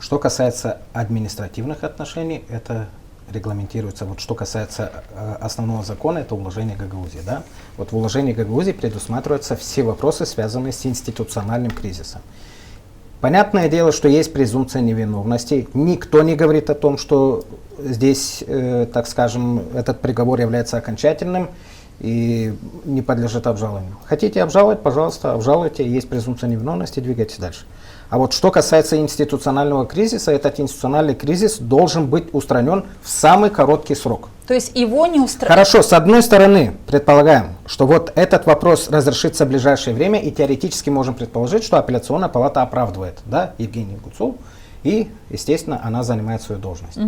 Что касается административных отношений, это регламентируется. Вот что касается основного закона, это уложение Гагаузии. Да? Вот в уложении Гагаузии предусматриваются все вопросы, связанные с институциональным кризисом. Понятное дело, что есть презумпция невиновности. Никто не говорит о том, что здесь, так скажем, этот приговор является окончательным и не подлежит обжалованию. Хотите обжаловать, пожалуйста, обжалуйте, есть презумпция невиновности, двигайтесь дальше. А вот что касается институционального кризиса, этот институциональный кризис должен быть устранен в самый короткий срок. То есть его не устраивает? Хорошо, с одной стороны, предполагаем, что вот этот вопрос разрешится в ближайшее время, и теоретически можем предположить, что апелляционная палата оправдывает, да, Евгению Гуцул, и, естественно, она занимает свою должность.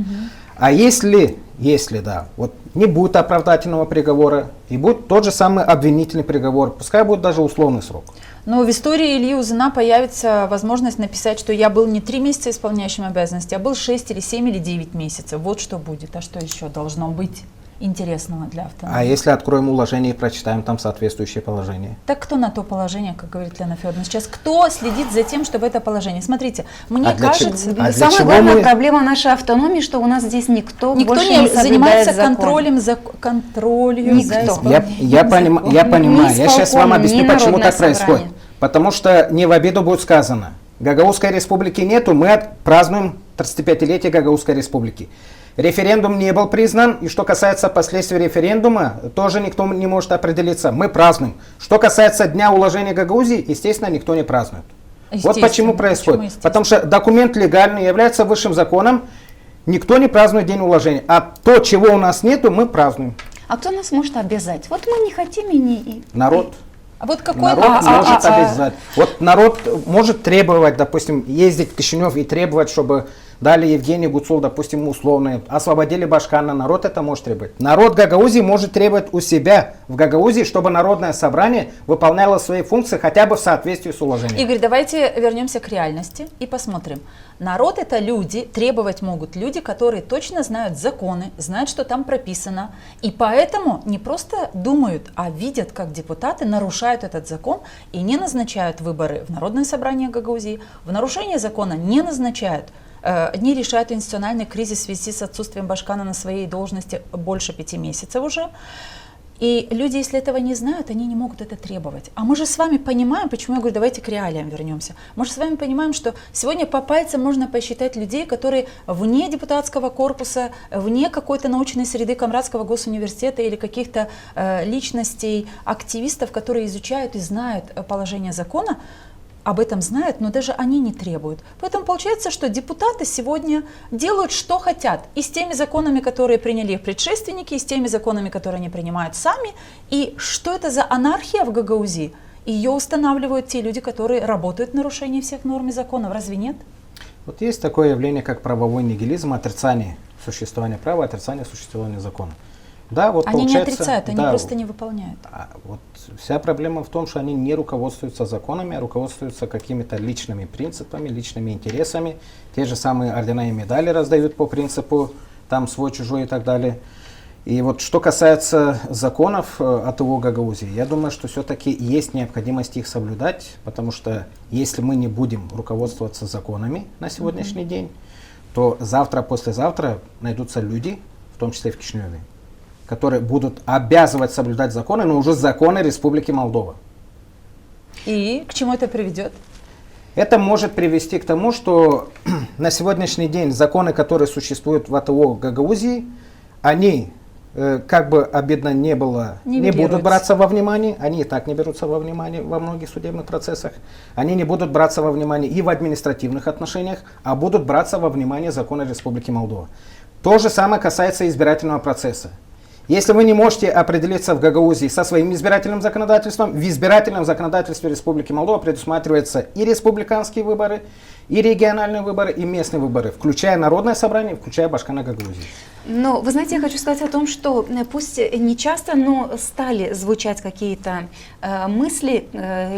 А если, да, вот не будет оправдательного приговора, и будет тот же самый обвинительный приговор, пускай будет даже условный срок. Но в истории Ильи Узына появится возможность написать, что я был не 3 месяца исполняющим обязанности, а был 6 или 7 или 9 месяцев. Вот что будет. А что еще должно быть интересного для автономии? А если откроем уложение и прочитаем там соответствующее положение? Так кто на то положение, как говорит Лена Федоровна? Сейчас кто следит за тем, чтобы это положение? Смотрите, мне кажется... Самая главная проблема нашей автономии, что у нас здесь никто больше не соблюдает занимается закон. контролем за Я понимаю. Я сейчас вам объясню, почему так происходит. Потому что не в обиду будет сказано. Гагаузской республики нету, мы празднуем 35-летие Гагаузской республики. Референдум не был признан, и что касается последствий референдума, тоже никто не может определиться. Мы празднуем. Что касается Дня уложения Гагаузии, естественно, никто не празднует. Вот почему происходит. Потому что документ легальный, является высшим законом, никто не празднует День уложения. А то, чего у нас нету, мы празднуем. А кто нас может обязать? Вот мы не хотим и не... Народ. А вот какой народ может обязать. Вот народ может требовать, допустим, ездить в Кишинев и требовать, чтобы дали Евгению Гуцул, допустим, условные, освободили Башкана. Народ это может требовать. Народ Гагаузии может требовать у себя в Гагаузии, чтобы Народное собрание выполняло свои функции хотя бы в соответствии с уложением. Игорь, давайте вернемся к реальности и посмотрим. Народ это люди, требовать могут люди, которые точно знают законы, знают, что там прописано, и поэтому не просто думают, а видят, как депутаты нарушают этот закон и не назначают выборы в Народное собрание Гагаузии, в нарушение закона не назначают, не решают институциональный кризис в связи с отсутствием Башкана на своей должности больше 5 месяцев уже. И люди, если этого не знают, они не могут это требовать. А мы же с вами понимаем, почему я говорю, давайте к реалиям вернемся. Мы же с вами понимаем, что сегодня по пальцам можно посчитать людей, которые вне депутатского корпуса, вне какой-то научной среды Камрадского госуниверситета или каких-то личностей, активистов, которые изучают и знают положение закона, об этом знают, но даже они не требуют. Поэтому получается, что депутаты сегодня делают, что хотят. И с теми законами, которые приняли их предшественники, и с теми законами, которые они принимают сами. И что это за анархия в Гагаузии? Ее устанавливают те люди, которые работают в нарушении всех норм и законов. Разве нет? Вот есть такое явление, как правовой нигилизм, отрицание существования права, отрицание существования закона. Да, вот они не отрицают, они просто не выполняют. Вот вся проблема в том, что они не руководствуются законами, а руководствуются какими-то личными принципами, личными интересами. Те же самые ордена и медали раздают по принципу там свой, чужой и так далее. И вот что касается законов от АТО Гагаузии, я думаю, что все-таки есть необходимость их соблюдать, потому что если мы не будем руководствоваться законами на сегодняшний день, то завтра, послезавтра найдутся люди, в том числе в Кишиневе, которые будут обязывать соблюдать законы, но уже законы Республики Молдова. И к чему это приведет? Это может привести к тому, что на сегодняшний день законы, которые существуют в АТО Гагаузии, они, как бы обидно не было, не будут браться во внимание. Они и так не берутся во внимание во многих судебных процессах. Они не будут браться во внимание и в административных отношениях, а будут браться во внимание законы Республики Молдова. То же самое касается избирательного процесса. Если вы не можете определиться в Гагаузии со своим избирательным законодательством, в избирательном законодательстве Республики Молдова предусматриваются и республиканские выборы, и региональные выборы, и местные выборы, включая Народное собрание, включая Башкана Гагаузии. Но вы знаете, я хочу сказать о том, что пусть не часто, но стали звучать какие-то мысли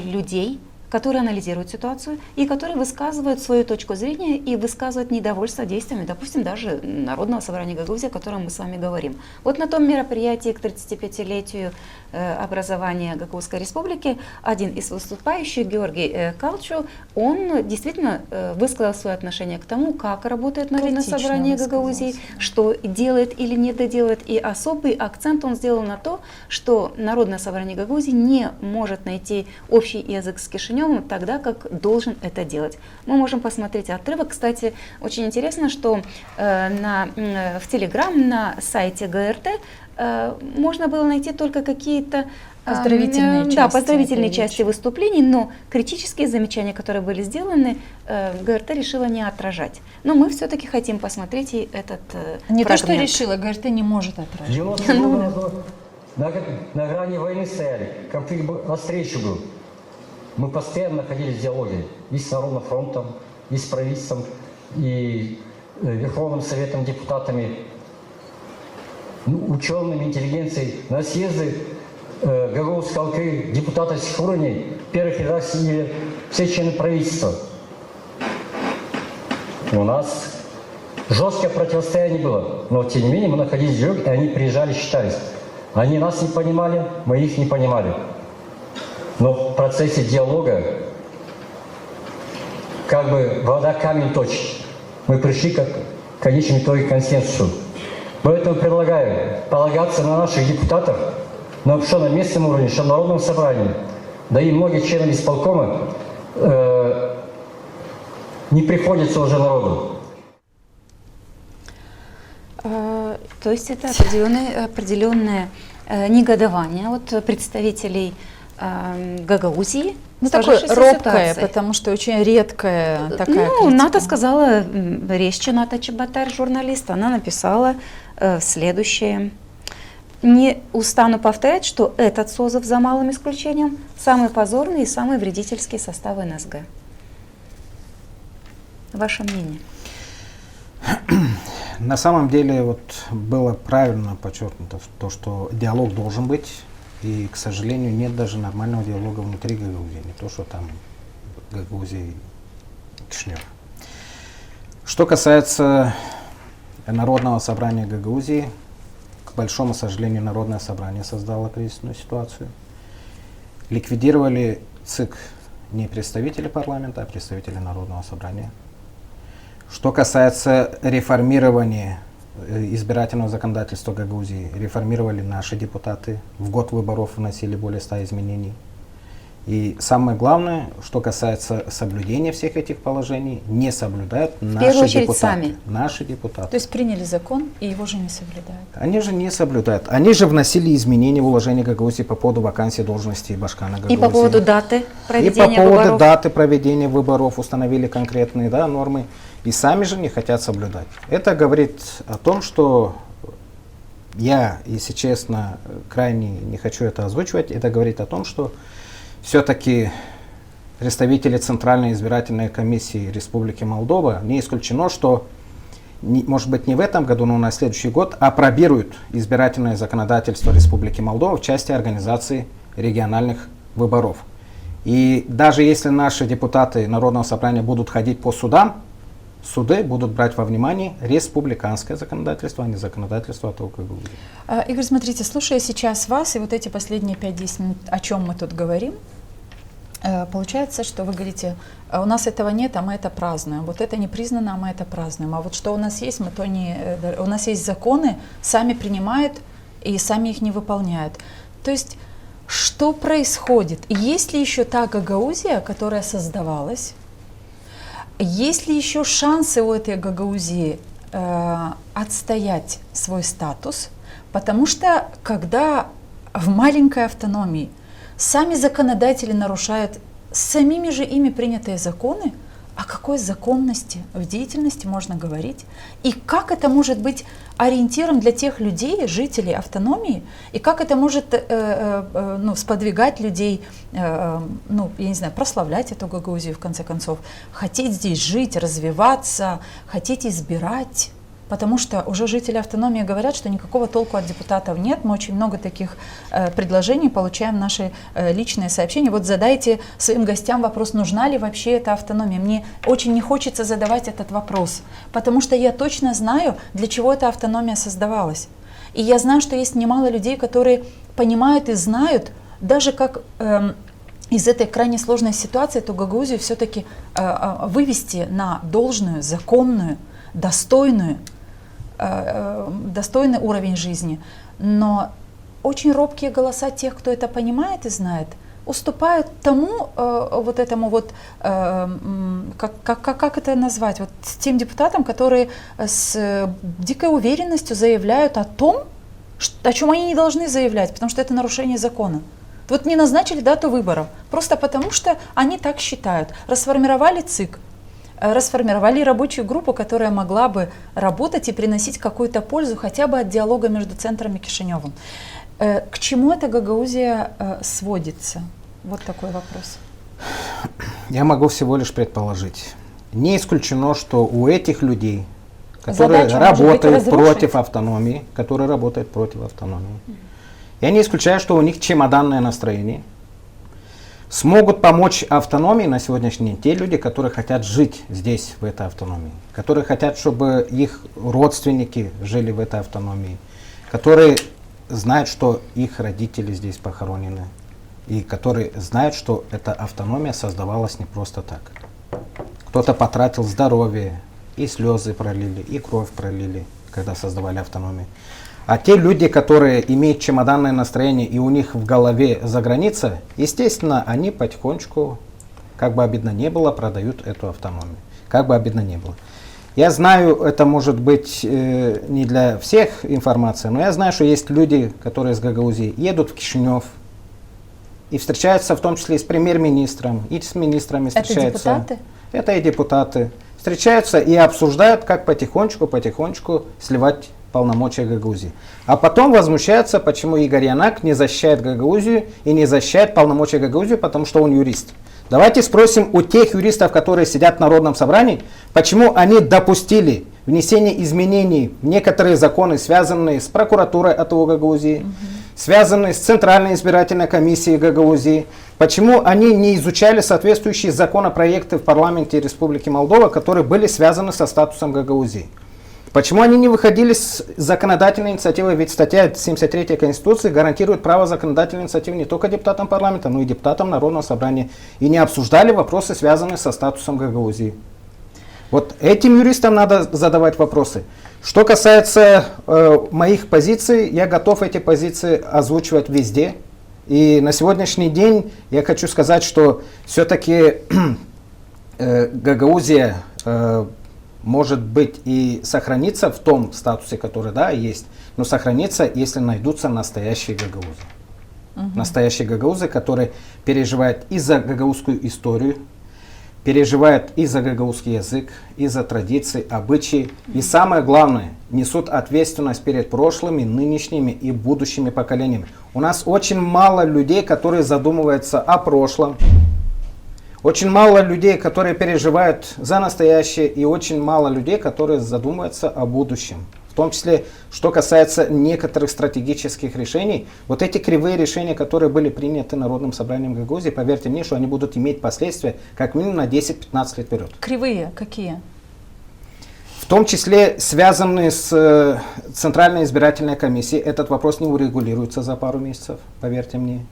людей, которые анализируют ситуацию и которые высказывают свою точку зрения и высказывают недовольство действиями, допустим, даже Народного собрания Гагаузии, о котором мы с вами говорим. Вот на том мероприятии к 35-летию образования Гагаузской республики один из выступающих, Георгий Калчу, он действительно высказал свое отношение к тому, как работает Народное собрание Гагаузии, что делает или не доделает, и особый акцент он сделал на то, что Народное собрание Гагаузии не может найти общий язык с Кишиневым тогда, как должен это делать. Мы можем посмотреть отрывок. Кстати, очень интересно, что в Телеграм, на сайте ГРТ можно было найти только какие-то поздравительные части выступлений, но критические замечания, которые были сделаны, ГРТ решила не отражать. Но мы все-таки хотим посмотреть и этот Не фрагмент. то, что решила, ГРТ не может отражать. На грани войны стояли, конфликт навстречу был. Мы постоянно находились в диалоге и с Народным фронтом, и с правительством, и Верховным Советом, депутатами, учеными, интеллигенцией. На съезды Гагаузской алкы депутатов уровней, первых редакций или все члены правительства. У нас жесткое противостояние было, но тем не менее мы находились в диалоге, и они приезжали, считались. Они нас не понимали, мы их не понимали. Но в процессе диалога, как бы вода камень точит, мы пришли к конечному итогу к консенсусу. Поэтому предлагаю полагаться на наших депутатов, но что на местном уровне, что на Народном собрании, да и многие члены исполкома не приходится уже народу. То есть это определенное негодование от представителей Гагаузии. Ну, такое робкое, потому что очень редкая такая критика. Ната сказала, резче Ната Чеботарь, журналист, она написала следующее. Не устану повторять, что этот созыв, за малым исключением, самый позорный и самый вредительский состав НСГ. Ваше мнение? На самом деле вот было правильно подчеркнуто то, что диалог должен быть. И, к сожалению, нет даже нормального диалога внутри Гагаузии, не то, что там Гагаузия и Кишинев. Что касается Народного собрания Гагаузии, к большому сожалению, Народное собрание создало кризисную ситуацию. Ликвидировали ЦИК не представители парламента, а представители Народного собрания. Что касается реформирования избирательного законодательства Гагаузии, реформировали наши депутаты. В год выборов вносили более 100 изменений. И самое главное, что касается соблюдения всех этих положений, не соблюдают наши депутаты. Сами. Наши депутаты. То есть приняли закон, и его же не соблюдают. Они же не соблюдают. Они же вносили изменения в уложение Гагаузии по поводу вакансии должности Башкана Гагаузии. И по поводу даты проведения выборов. И по поводу даты проведения выборов установили конкретные нормы. И сами же не хотят соблюдать. Это говорит о том, что я, если честно, крайне не хочу это озвучивать. Это говорит о том, что все-таки представители Центральной избирательной комиссии Республики Молдова, не исключено, что, может быть, не в этом году, но на следующий год апробируют избирательное законодательство Республики Молдова в части организации региональных выборов. И даже если наши депутаты Народного собрания будут ходить по судам, суды будут брать во внимание республиканское законодательство, а не законодательство от Гагаузии. Игорь, смотрите, слушая сейчас вас и вот эти последние 5-10 минут, о чем мы тут говорим, получается, что вы говорите, у нас этого нет, а мы это празднуем. Вот это не признано, а мы это празднуем. А вот что у нас есть, мы то не... У нас есть законы, сами принимают и сами их не выполняют. То есть, что происходит? Есть ли еще та Гагаузия, которая создавалась? Есть ли еще шансы у этой Гагаузии отстоять свой статус? Потому что, когда в маленькой автономии сами законодатели нарушают самими же ими принятые законы, о какой законности в деятельности можно говорить? И как это может быть ориентиром для тех людей, жителей автономии? И как это может сподвигать людей, я не знаю, прославлять эту Гагаузию в конце концов, хотеть здесь жить, развиваться, хотеть избирать? Потому что уже жители автономии говорят, что никакого толку от депутатов нет. Мы очень много таких предложений получаем в наши личные сообщения. Вот задайте своим гостям вопрос, нужна ли вообще эта автономия. Мне очень не хочется задавать этот вопрос, потому что я точно знаю, для чего эта автономия создавалась. И я знаю, что есть немало людей, которые понимают и знают, даже как из этой крайне сложной ситуации эту Гагаузию все-таки вывести на должную, законную, достойный уровень жизни. Но очень робкие голоса тех, кто это понимает и знает, уступают тому, как это назвать, вот тем депутатам, которые с дикой уверенностью заявляют о том, о чем они не должны заявлять, потому что это нарушение закона. Вот не назначили дату выборов, просто потому что они так считают. Расформировали ЦИК, расформировали рабочую группу, которая могла бы работать и приносить какую-то пользу хотя бы от диалога между центром и Кишиневым. К чему эта Гагаузия сводится? Вот такой вопрос. Я могу всего лишь предположить. Не исключено, что у этих людей, которые работают против автономии, я не исключаю, что у них чемоданное настроение. Смогут помочь автономии на сегодняшний день те люди, которые хотят жить здесь, в этой автономии, которые хотят, чтобы их родственники жили в этой автономии, которые знают, что их родители здесь похоронены, и которые знают, что эта автономия создавалась не просто так. Кто-то потратил здоровье, и слезы пролили, и кровь пролили, когда создавали автономию. А те люди, которые имеют чемоданное настроение и у них в голове за граница, естественно, они потихонечку, как бы обидно не было, продают эту автономию. Как бы обидно не было. Я знаю, это может быть не для всех информация, но я знаю, что есть люди, которые из Гагаузии едут в Кишинев и встречаются в том числе и с премьер-министром, и с министрами встречаются. Это депутаты? Это и депутаты. Встречаются и обсуждают, как потихонечку сливать полномочия Гагаузии. А потом возмущаются, почему Игорь Янак не защищает Гагаузию и не защищает полномочия Гагаузии, потому что он юрист. Давайте спросим у тех юристов, которые сидят в Народном собрании, почему они допустили внесение изменений в некоторые законы, связанные с прокуратурой АТО Гагаузии, связанные с Центральной избирательной комиссией Гагаузии, почему они не изучали соответствующие законопроекты в парламенте Республики Молдова, которые были связаны со статусом Гагаузии. Почему они не выходили с законодательной инициативой? Ведь статья 73 Конституции гарантирует право законодательной инициативы не только депутатам парламента, но и депутатам Народного собрания. И не обсуждали вопросы, связанные со статусом Гагаузии. Вот этим юристам надо задавать вопросы. Что касается моих позиций, я готов эти позиции озвучивать везде. И на сегодняшний день я хочу сказать, что все-таки Гагаузия может быть и сохранится в том статусе, который есть, но сохранится, если найдутся настоящие гагаузы. Настоящие гагаузы, которые переживают и за гагаузскую историю, переживают и за гагаузский язык, и за традиции, обычаи. И самое главное, несут ответственность перед прошлыми, нынешними и будущими поколениями. У нас очень мало людей, которые задумываются о прошлом. Очень мало людей, которые переживают за настоящее, и очень мало людей, которые задумываются о будущем. В том числе, что касается некоторых стратегических решений, вот эти кривые решения, которые были приняты Народным собранием Гагаузии, поверьте мне, что они будут иметь последствия как минимум на 10-15 лет вперед. Кривые какие? В том числе связанные с Центральной избирательной комиссией. Этот вопрос не урегулируется за пару месяцев, поверьте мне.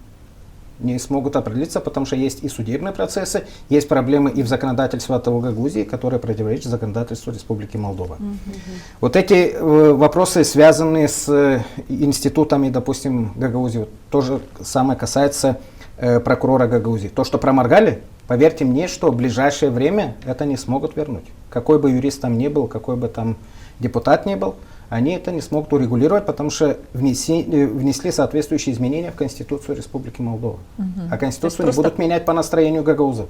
Не смогут определиться, потому что есть и судебные процессы, есть проблемы и в законодательстве АТО Гагаузии, которые противоречат законодательству Республики Молдова. Вот эти вопросы, связанные с институтами, допустим, Гагаузии, вот то же самое касается прокурора Гагаузии. То, что проморгали, поверьте мне, что в ближайшее время это не смогут вернуть. Какой бы юрист там ни был, какой бы там депутат ни был, они это не смогут урегулировать, потому что внесли соответствующие изменения в Конституцию Республики Молдова. А Конституцию не будут менять по настроению гагаузов.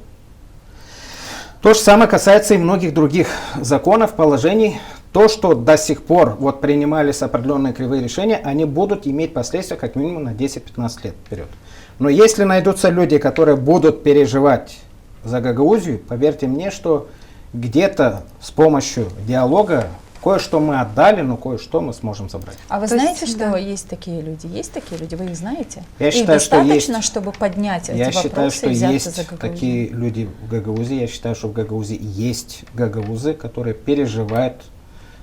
То же самое касается и многих других законов, положений. То, что до сих пор вот принимались определенные кривые решения, они будут иметь последствия как минимум на 10-15 лет вперед. Но если найдутся люди, которые будут переживать за Гагаузию, поверьте мне, что где-то с помощью диалога кое-что мы отдали, но кое-что мы сможем забрать. А вы То знаете, есть, что да. есть такие люди? Есть такие люди, вы их знаете? Я Их считаю, что достаточно, есть. чтобы поднять эти Я вопросы считаю, что и взяться есть за Гагаузию? такие люди в Гагаузии. Я считаю, что в Гагаузии есть гагаузы, которые переживают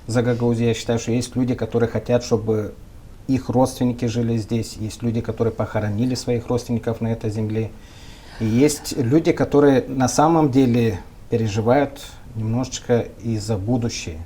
за Гагаузию. Я считаю, что есть люди, которые хотят, чтобы их родственники жили здесь. Есть люди, которые похоронили своих родственников на этой земле. И есть люди, которые на самом деле переживают немножечко и за будущее.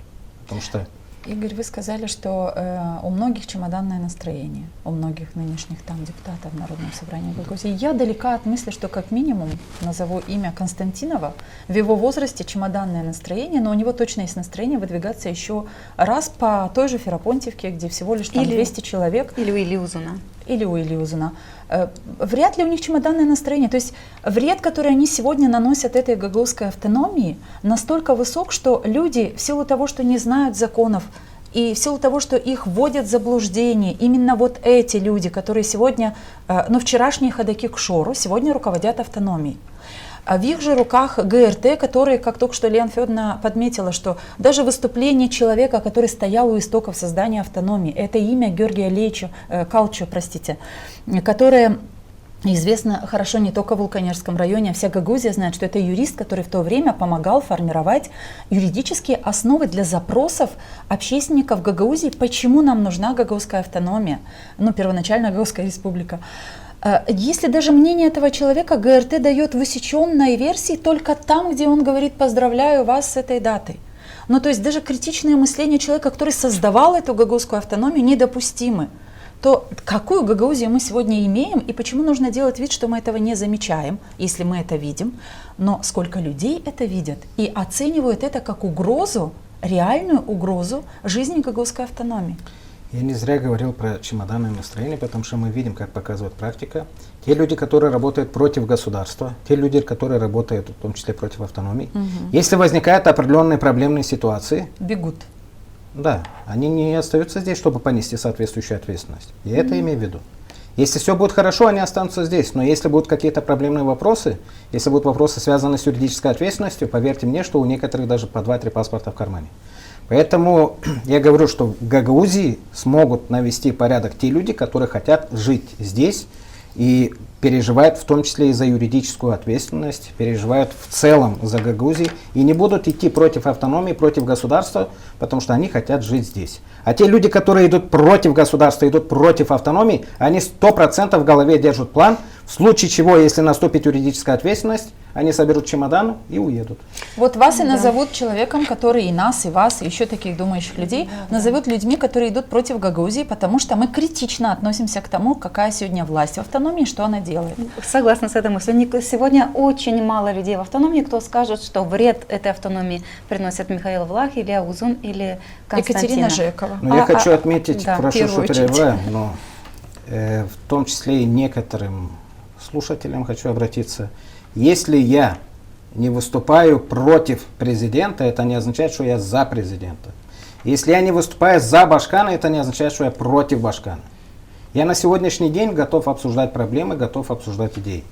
Потому что Игорь, вы сказали, что у многих чемоданное настроение, у многих нынешних там депутатов в Народном собрании Гагаузии. Я далека от мысли, что как минимум, назову имя Константинова, в его возрасте чемоданное настроение, но у него точно есть настроение выдвигаться еще раз по той же Ферапонтьевке, где всего лишь там 200 человек. Или у Илиузуна. Или у Илиузуна. Вряд ли у них чемоданное настроение. То есть вред, который они сегодня наносят этой гагаузской автономии, настолько высок, что люди в силу того, что не знают законов, и в силу того, что их вводят в заблуждение, именно вот эти люди, которые сегодня, вчерашние ходаки к Шору, сегодня руководят автономией. А в их же руках ГРТ, которые, как только что Лена Федоровна подметила, что даже выступление человека, который стоял у истоков создания автономии, это имя Георгия Калчо, которое известно хорошо не только в Вулканежском районе, а вся Гагаузия знает, что это юрист, который в то время помогал формировать юридические основы для запросов общественников Гагаузии, почему нам нужна гагаузская автономия, первоначально Гагаузская республика. Если даже мнение этого человека ГРТ дает в высеченной версии только там, где он говорит «поздравляю вас с этой датой». То есть даже критичное мышление человека, который создавал эту гагаузскую автономию, недопустимы. То какую Гагаузию мы сегодня имеем и почему нужно делать вид, что мы этого не замечаем, если мы это видим, но сколько людей это видят и оценивают это как угрозу, реальную угрозу жизни гагаузской автономии. я не зря говорил про чемоданное настроение, потому что мы видим, как показывает практика. Те люди, которые работают против государства, те люди, которые работают в том числе против автономии, если возникают определенные проблемные ситуации, бегут. Да, они не остаются здесь, чтобы понести соответствующую ответственность. Я это имею в виду. Если все будет хорошо, они останутся здесь. Но если будут какие-то проблемные вопросы, если будут вопросы, связанные с юридической ответственностью, поверьте мне, что у некоторых даже по 2-3 паспорта в кармане. Поэтому я говорю, что в Гагаузии смогут навести порядок те люди, которые хотят жить здесь и переживают в том числе и за юридическую ответственность, переживают в целом за Гагаузию и не будут идти против автономии, против государства, потому что они хотят жить здесь. А те люди, которые идут против государства, идут против автономии, они 100% в голове держат план, в случае чего, если наступит юридическая ответственность, они соберут чемодан и уедут. Вот вас и назовут человеком, который и нас, и вас, и еще таких думающих людей, назовут людьми, которые идут против Гагаузии, потому что мы критично относимся к тому, какая сегодня власть в автономии, что она делает. Согласна с этой мыслью. Сегодня очень мало людей в автономии, кто скажет, что вред этой автономии приносят Михаил Влах, Илья Узун или Константин. Екатерина Жекова. Но я хочу отметить, да, прошу, что очередь. перерываю, но в том числе и некоторым слушателям хочу обратиться. Если я не выступаю против президента, это не означает, что я за президента. Если я не выступаю за Башкана, это не означает, что я против Башкана. Я на сегодняшний день готов обсуждать проблемы, готов обсуждать идеи.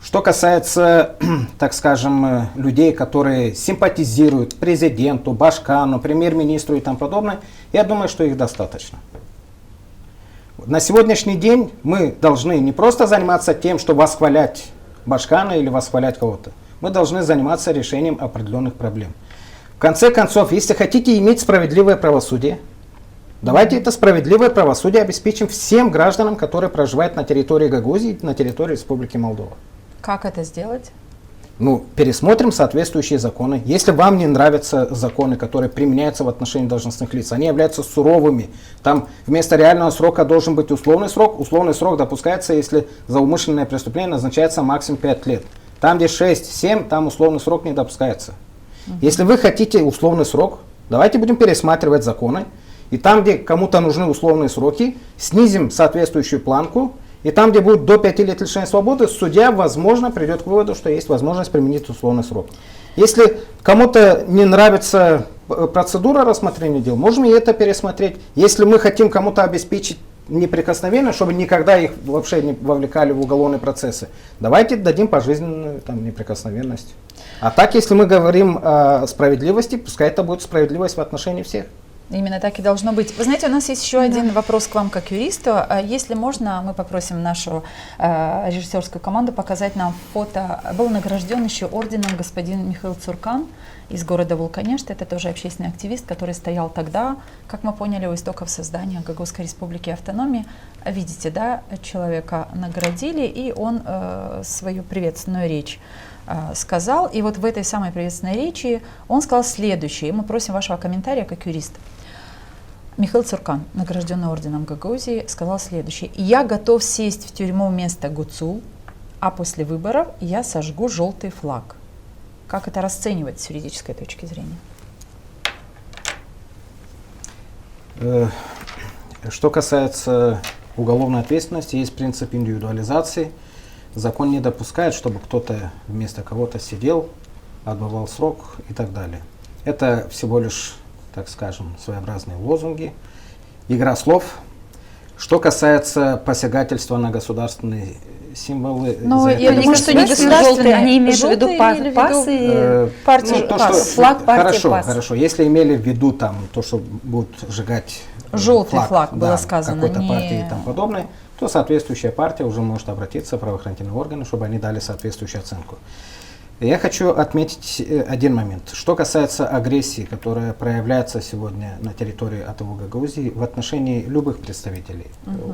Что касается, так скажем, людей, которые симпатизируют президенту, Башкану, премьер-министру и тому подобное, я думаю, что их достаточно. На сегодняшний день мы должны не просто заниматься тем, что восхвалять Башкана или восхвалять кого-то. Мы должны заниматься решением определенных проблем. В конце концов, если хотите иметь справедливое правосудие, давайте это справедливое правосудие обеспечим всем гражданам, которые проживают на территории Гагаузии, на территории Республики Молдова. Как это сделать? Пересмотрим соответствующие законы. Если вам не нравятся законы, которые применяются в отношении должностных лиц, они являются суровыми. Там вместо реального срока должен быть условный срок. Условный срок допускается, если за умышленное преступление назначается максимум 5 лет. Там, где 6-7, там условный срок не допускается. Если вы хотите условный срок, давайте будем пересматривать законы. И там, где кому-то нужны условные сроки, снизим соответствующую планку И там, где будет до 5 лет лишения свободы, судья, возможно, придет к выводу, что есть возможность применить условный срок. Если кому-то не нравится процедура рассмотрения дел, можем и это пересмотреть. Если мы хотим кому-то обеспечить неприкосновенность, чтобы никогда их вообще не вовлекали в уголовные процессы, давайте дадим пожизненную там, неприкосновенность. А так, если мы говорим о справедливости, пускай это будет справедливость в отношении всех. Именно так и должно быть. Вы знаете, у нас есть еще один вопрос к вам как юристу. Если можно, мы попросим нашу режиссерскую команду показать нам фото. Был награжден еще орденом господин Михаил Цуркан из города Вулканешт. Это тоже общественный активист, который стоял тогда, как мы поняли, у истоков создания Гагаузской республики автономии. Видите, да, человека наградили, и он свою приветственную речь сказал. И вот в этой самой приветственной речи он сказал следующее. И мы просим вашего комментария как юриста. Михаил Цуркан, награжденный орденом Гагаузии, сказал следующее. «Я готов сесть в тюрьму вместо Гуцул, а после выборов я сожгу желтый флаг». Как это расценивать с юридической точки зрения? Что касается уголовной ответственности, есть принцип индивидуализации. Закон не допускает, чтобы кто-то вместо кого-то сидел, отбывал срок и так далее. Это всего лишь, так скажем, своеобразные лозунги, игра слов. Что касается посягательства на государственные символы, но я не думаю, что не государственные, они имеют в виду пас и партию, флаг партии хорошо, пас. Хорошо, если имели в виду там то, что будут сжигать желтый флаг было да, сказано, какой-то не... партии и тому подобное, то соответствующая партия уже может обратиться в правоохранительные органы, чтобы они дали соответствующую оценку. Я хочу отметить один момент. Что касается агрессии, которая проявляется сегодня на территории АТО Гагаузии в отношении любых представителей.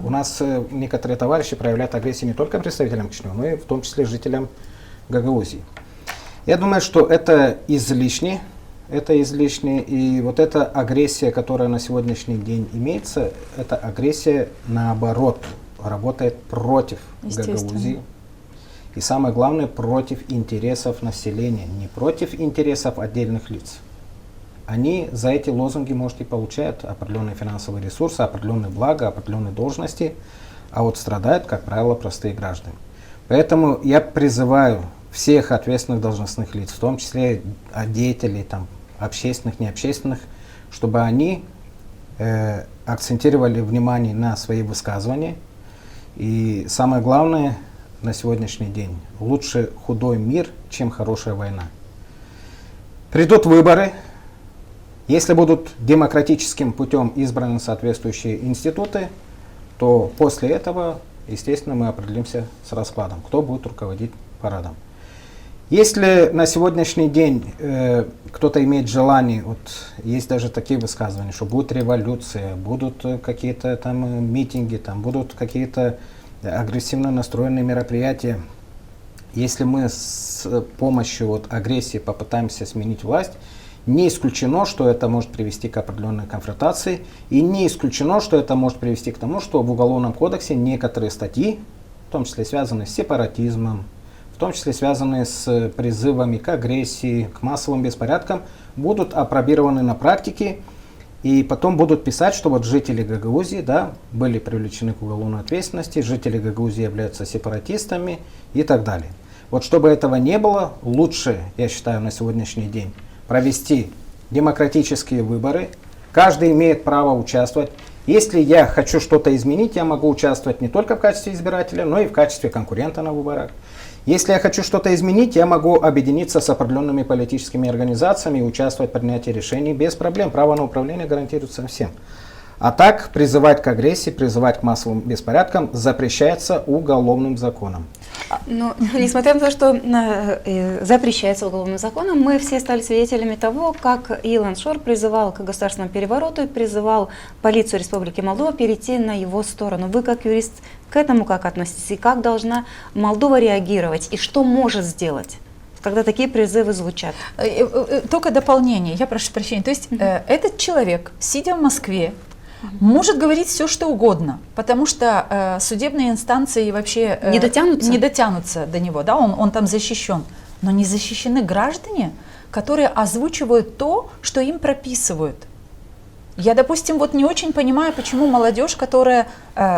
У нас некоторые товарищи проявляют агрессию не только представителям Кишинева, но и в том числе жителям Гагаузии. Я думаю, что это излишне. И вот эта агрессия, которая на сегодняшний день имеется, эта агрессия наоборот работает против Гагаузии. И самое главное, против интересов населения, не против интересов отдельных лиц. Они за эти лозунги, может, и получают определенные финансовые ресурсы, определенные блага, определенные должности, а вот страдают, как правило, простые граждане. Поэтому я призываю всех ответственных должностных лиц, в том числе деятелей, там, общественных, необщественных, чтобы они акцентировали внимание на свои высказывания. И самое главное, на сегодняшний день, лучше худой мир, чем хорошая война. Придут выборы, если будут демократическим путем избраны соответствующие институты, то после этого, естественно, мы определимся с раскладом, кто будет руководить парадом. Если на сегодняшний день кто-то имеет желание, вот есть даже такие высказывания, что будет революция, будут какие-то там митинги, там будут какие-то агрессивно настроенные мероприятия. Если мы с помощью вот агрессии попытаемся сменить власть, не исключено, что это может привести к определенной конфронтации, и не исключено, что это может привести к тому, что в Уголовном кодексе некоторые статьи, в том числе связанные с сепаратизмом, в том числе связанные с призывами к агрессии, к массовым беспорядкам, будут апробированы на практике. И потом будут писать, что вот жители Гагаузии, да, были привлечены к уголовной ответственности, жители Гагаузии являются сепаратистами и так далее. Вот чтобы этого не было, лучше, я считаю, на сегодняшний день провести демократические выборы. Каждый имеет право участвовать. Если я хочу что-то изменить, я могу участвовать не только в качестве избирателя, но и в качестве конкурента на выборах. Если я хочу что-то изменить, я могу объединиться с определенными политическими организациями и участвовать в принятии решений без проблем. Право на управление гарантируется всем. А так призывать к агрессии, призывать к массовым беспорядкам запрещается уголовным законом. Но, несмотря на то, что запрещается уголовным законом, мы все стали свидетелями того, как Илон Шор призывал к государственному перевороту и призывал полицию Республики Молдова перейти на его сторону. Вы как юрист к этому как относитесь? И как должна Молдова реагировать? И что может сделать, когда такие призывы звучат? Только дополнение, я прошу прощения. То есть этот человек, сидя в Москве, может говорить все, что угодно, потому что судебные инстанции вообще не дотянутся до него, да? Он там защищен. Но не защищены граждане, которые озвучивают то, что им прописывают. Я, допустим, вот не очень понимаю, почему молодежь, которая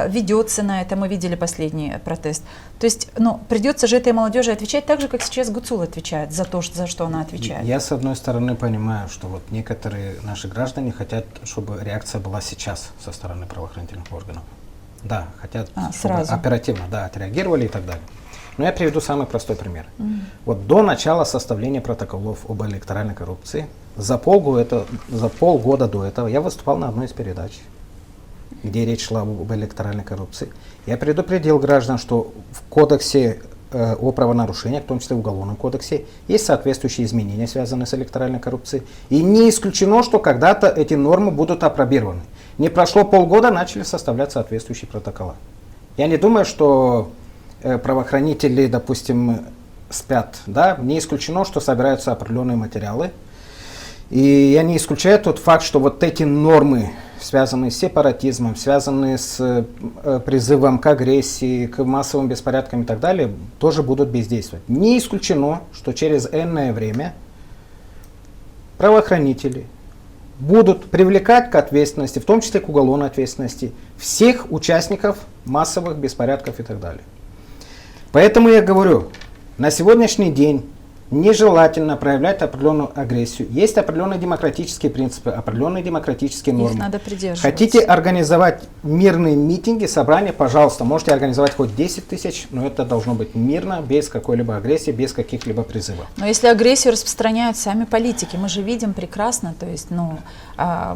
ведется на это, мы видели последний протест, то есть, ну, придется же этой молодежи отвечать так же, как сейчас Гуцул отвечает за то, за что она отвечает. Я, с одной стороны, понимаю, что вот некоторые наши граждане хотят, чтобы реакция была сейчас со стороны правоохранительных органов. Да, хотят, чтобы сразу оперативно, да, отреагировали и так далее. Но я приведу самый простой пример. Вот до начала составления протоколов об электоральной коррупции, за полгода до этого я выступал на одной из передач, где речь шла об электоральной коррупции. Я предупредил граждан, что в кодексе о правонарушениях, в том числе в Уголовном кодексе, есть соответствующие изменения, связанные с электоральной коррупцией. И не исключено, что когда-то эти нормы будут апробированы. Не прошло полгода, начали составлять соответствующие протоколы. Я не думаю, что правоохранители, допустим, спят. Да? Не исключено, что собираются определенные материалы. И я не исключаю тот факт, что вот эти нормы, связанные с сепаратизмом, связанные с призывом к агрессии, к массовым беспорядкам и так далее, тоже будут бездействовать. Не исключено, что через энное время правоохранители будут привлекать к ответственности, в том числе к уголовной ответственности, всех участников массовых беспорядков и так далее. Поэтому я говорю, на сегодняшний день нежелательно проявлять определенную агрессию. Есть определенные демократические принципы, определенные демократические нормы. Их надо придерживаться. Хотите организовать мирные митинги, собрания, пожалуйста, можете организовать хоть 10 тысяч, но это должно быть мирно, без какой-либо агрессии, без каких-либо призывов. Но если агрессию распространяют сами политики, мы же видим прекрасно, то есть, ну,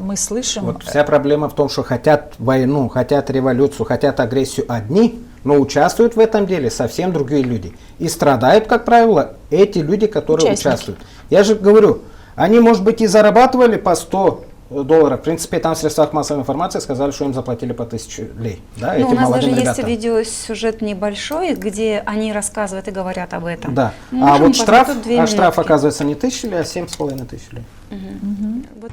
мы слышим... Вот вся проблема в том, что хотят войну, хотят революцию, хотят агрессию одни, но участвуют в этом деле совсем другие люди. И страдают, как правило, эти люди, которые участвуют. Я же говорю, они, может быть, и зарабатывали по $100. В принципе, там в средствах массовой информации сказали, что им заплатили по 1000 лей. Да, но этим у нас даже ребятам. есть видеосюжет небольшой, где они рассказывают и говорят об этом. Да. Мы А вот штраф, минутки. оказывается, не 1000 лей, а 7500 лей. Вот.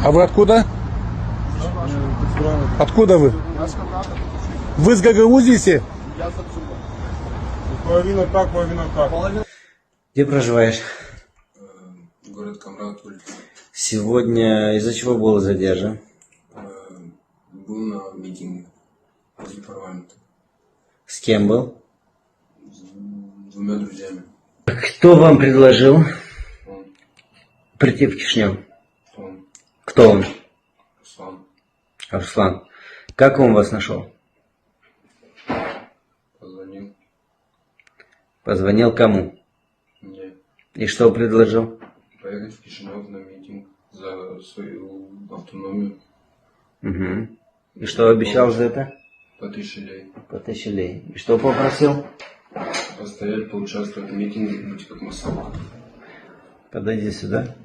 А вы откуда? Откуда вы? Вы с Гагаузии? Половина так, половина так. Где проживаешь? Город Камратуль. Сегодня из-за чего был задержан? Был на митинге возле парламента. С кем был? С 2 друзьями. Кто вам предложил Он. прийти в Кишинев? Он. Кто он? Руслан. Руслан. Как он вас нашел? Позвонил. Позвонил кому? Мне. И что предложил? Поехать в Кишинев на митинг за свою автономию. Угу. И что обещал за это? По 1000 лей. По 1000 лей. И что попросил? Постоять, поучаствовать в митинге, быть как массовка. Подойди сюда.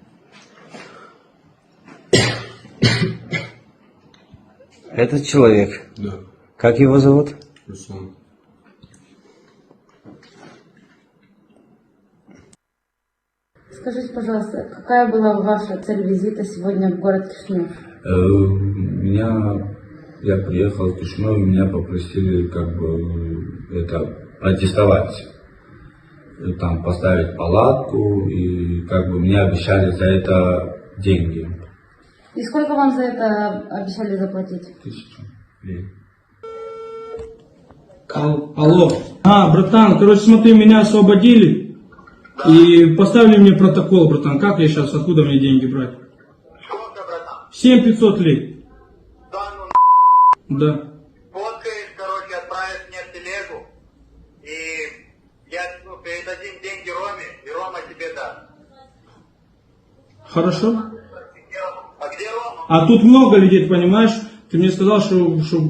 Этот человек. Да. Как его зовут? Руслан. Скажите, пожалуйста, какая была ваша цель визита сегодня в город Кишинев? Я приехал в Кишинев, меня попросили протестовать, там поставить палатку, и мне обещали за это деньги. И сколько вам за это обещали заплатить? 1000 лей. Алло. Братан, смотри, меня освободили и поставили мне протокол, братан. Как я сейчас, откуда мне деньги брать? Сколько, братан? 7500 лей. Да. Фоткаешь, отправишь мне в телегу, и передадим деньги Роме, и Рома тебе даст. Хорошо. А где Рома? А тут много людей, ты понимаешь? Ты мне сказал, что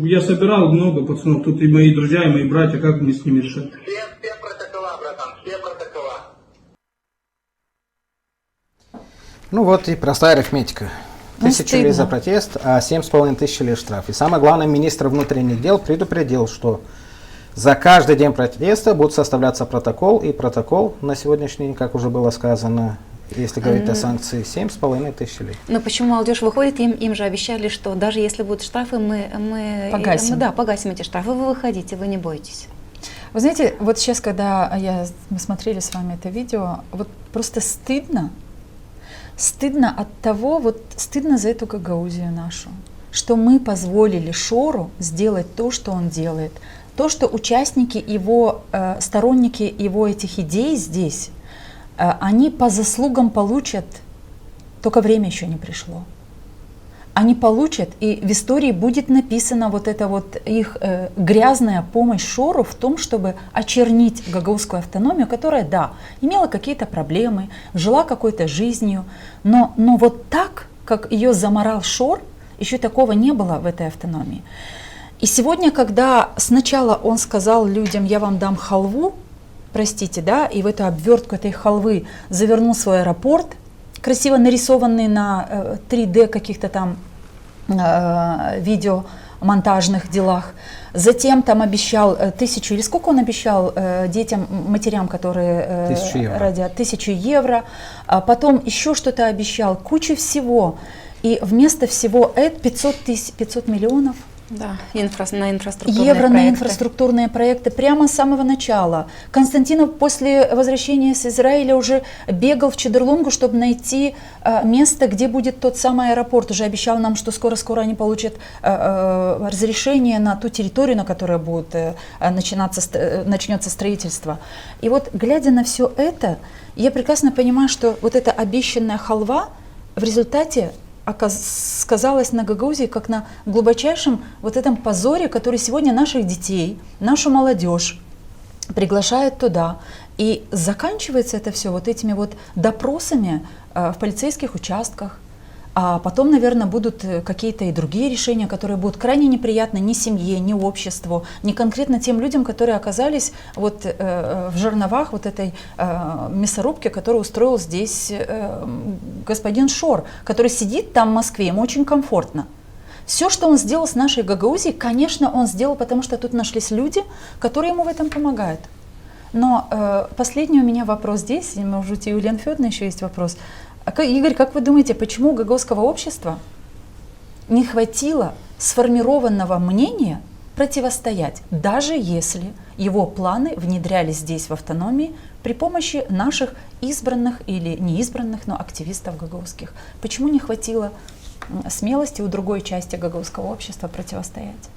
я собирал много пацанов. Тут и мои друзья, и мои братья. Как мне с ними решать? Все протокола, братан, все протокола. Ну вот и простая арифметика. 1000 лей за протест, а 7500 лей штраф. И самое главное, министр внутренних дел предупредил, что за каждый день протеста будет составляться протокол, и протокол на сегодняшний день, как уже было сказано, если говорить о санкции, 7500 лей. Но почему молодежь выходит, им же обещали, что даже если будут штрафы, мы погасим эти штрафы, вы выходите, вы не бойтесь. Вы знаете, вот сейчас, когда мы смотрели с вами это видео, вот просто стыдно Стыдно от того, вот стыдно за эту Гагаузию нашу, что мы позволили Шору сделать то, что он делает. То, что участники его, сторонники его этих идей здесь, они по заслугам получат, только время еще не пришло. Они получат, и в истории будет написана вот эта вот их грязная помощь Шору в том, чтобы очернить гагаузскую автономию, которая, да, имела какие-то проблемы, жила какой-то жизнью, но вот так, как ее заморал Шор, еще такого не было в этой автономии. И сегодня, когда сначала он сказал людям: я вам дам халву, простите, да, и в эту обвертку этой халвы завернул свой аэропорт, красиво нарисованный на 3D каких-то там видеомонтажных делах. Затем там обещал 1000, или сколько он обещал детям, матерям, которые 1000 евро. родят, 1000 евро. А потом еще что-то обещал, кучу всего. И вместо всего это 500 миллионов. Да, на инфраструктурные евро проекты. на инфраструктурные проекты прямо с самого начала. Константинов после возвращения с Израиля уже бегал в Чедерлунгу, чтобы найти место, где будет тот самый аэропорт. Уже обещал нам, что скоро они получат разрешение на ту территорию, на которой будет начнется строительство. И вот, глядя на все это, я прекрасно понимаю, что вот эта обещанная халва в результате сказалось на Гагаузии как на глубочайшем вот этом позоре, который сегодня наших детей, нашу молодежь приглашает туда. И заканчивается это все вот этими вот допросами в полицейских участках. А потом, наверное, будут какие-то и другие решения, которые будут крайне неприятны ни семье, ни обществу, ни конкретно тем людям, которые оказались вот в жерновах вот этой мясорубки, которую устроил здесь господин Шор, который сидит там в Москве, ему очень комфортно. Все, что он сделал с нашей Гагаузией, конечно, он сделал, потому что тут нашлись люди, которые ему в этом помогают. Но последний у меня вопрос здесь, может быть, и у Елены Федоровны еще есть вопрос. Игорь, как вы думаете, почему у гагаузского общества не хватило сформированного мнения противостоять, даже если его планы внедрялись здесь в автономии при помощи наших избранных или неизбранных, но активистов гагаузских? Почему не хватило смелости у другой части гагаузского общества противостоять?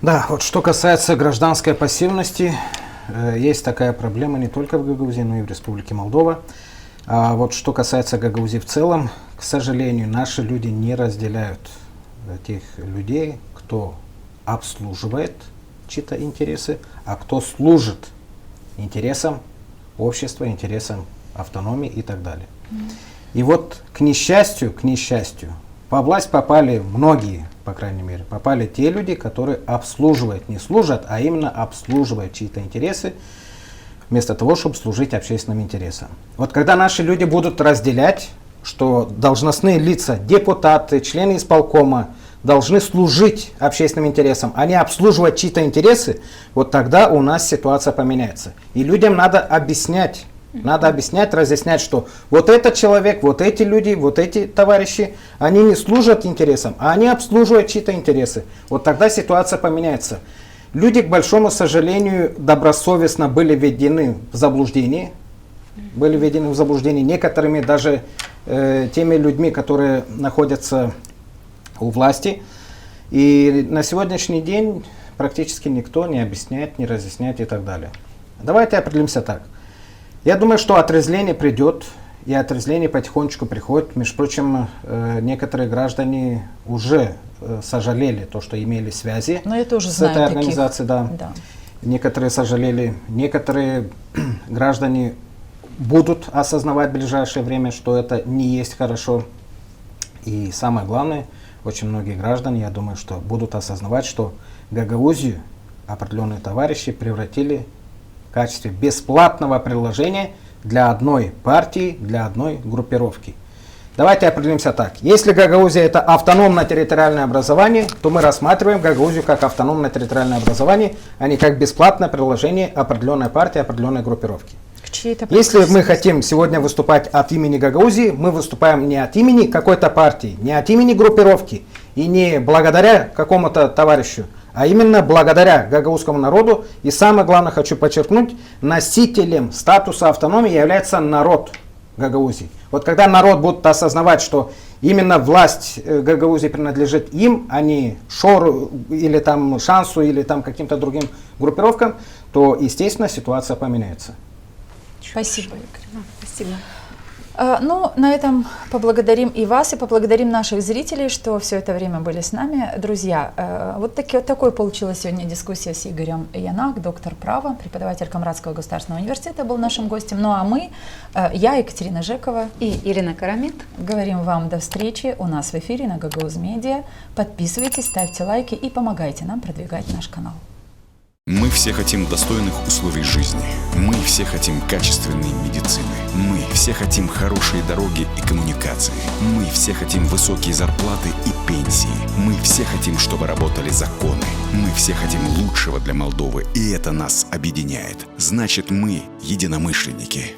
Да, вот что касается гражданской пассивности, есть такая проблема не только в Гагаузии, но и в Республике Молдова. А вот что касается Гагаузии в целом, к сожалению, наши люди не разделяют тех людей, кто обслуживает чьи-то интересы, а кто служит интересам общества, интересам автономии и так далее. И вот к несчастью, во власть попали многие, по крайней мере, попали те люди, которые обслуживают, не служат, а именно обслуживают чьи-то интересы, вместо того, чтобы служить общественным интересам. Вот когда наши люди будут разделять, что должностные лица, депутаты, члены исполкома должны служить общественным интересам, а не обслуживать чьи-то интересы, вот тогда у нас ситуация поменяется. И людям надо объяснять, разъяснять, что вот этот человек, вот эти люди, вот эти товарищи, они не служат интересам, а они обслуживают чьи-то интересы. Вот тогда ситуация поменяется. Люди, к большому сожалению, добросовестно были введены в заблуждение. Некоторыми даже теми людьми, которые находятся у власти. И на сегодняшний день практически никто не объясняет, не разъясняет и так далее. Давайте определимся так. Я думаю, что отрезвление придет, и отрезвление потихонечку приходит. Между прочим, некоторые граждане уже сожалели то, что имели связи с этой организацией. Да. Некоторые сожалели, некоторые граждане будут осознавать в ближайшее время, что это не есть хорошо. И самое главное, очень многие граждане, я думаю, что будут осознавать, что Гагаузию определенные товарищи превратили в качестве бесплатного приложения для одной партии, для одной группировки. Давайте определимся так. Если Гагаузия это автономное территориальное образование, то мы рассматриваем Гагаузию как автономное территориальное образование, а не как бесплатное приложение определенной партии, определенной группировки. Если мы хотим сегодня выступать от имени Гагаузии, мы выступаем не от имени какой-то партии, не от имени группировки и не благодаря какому-то товарищу, а именно благодаря гагаузскому народу. И самое главное хочу подчеркнуть, носителем статуса автономии является народ. Гагаузии. Вот когда народ будет осознавать, что именно власть Гагаузии принадлежит им, а не Шору или там Шансу или там каким-то другим группировкам, то, естественно, ситуация поменяется. Спасибо, Игорь. Спасибо. Ну, на этом поблагодарим и вас, и поблагодарим наших зрителей, что все это время были с нами. Друзья, вот такой получилась сегодня дискуссия с Игорем Янак, доктор права, преподаватель Камрадского государственного университета, был нашим гостем. Ну а мы, я, Екатерина Жекова и Ирина Карамет, говорим вам до встречи у нас в эфире на Гагауз Медиа. Подписывайтесь, ставьте лайки и помогайте нам продвигать наш канал. Мы все хотим достойных условий жизни. Мы все хотим качественной медицины. Мы все хотим хорошие дороги и коммуникации. Мы все хотим высокие зарплаты и пенсии. Мы все хотим, чтобы работали законы. Мы все хотим лучшего для Молдовы, и это нас объединяет. Значит, мы единомышленники.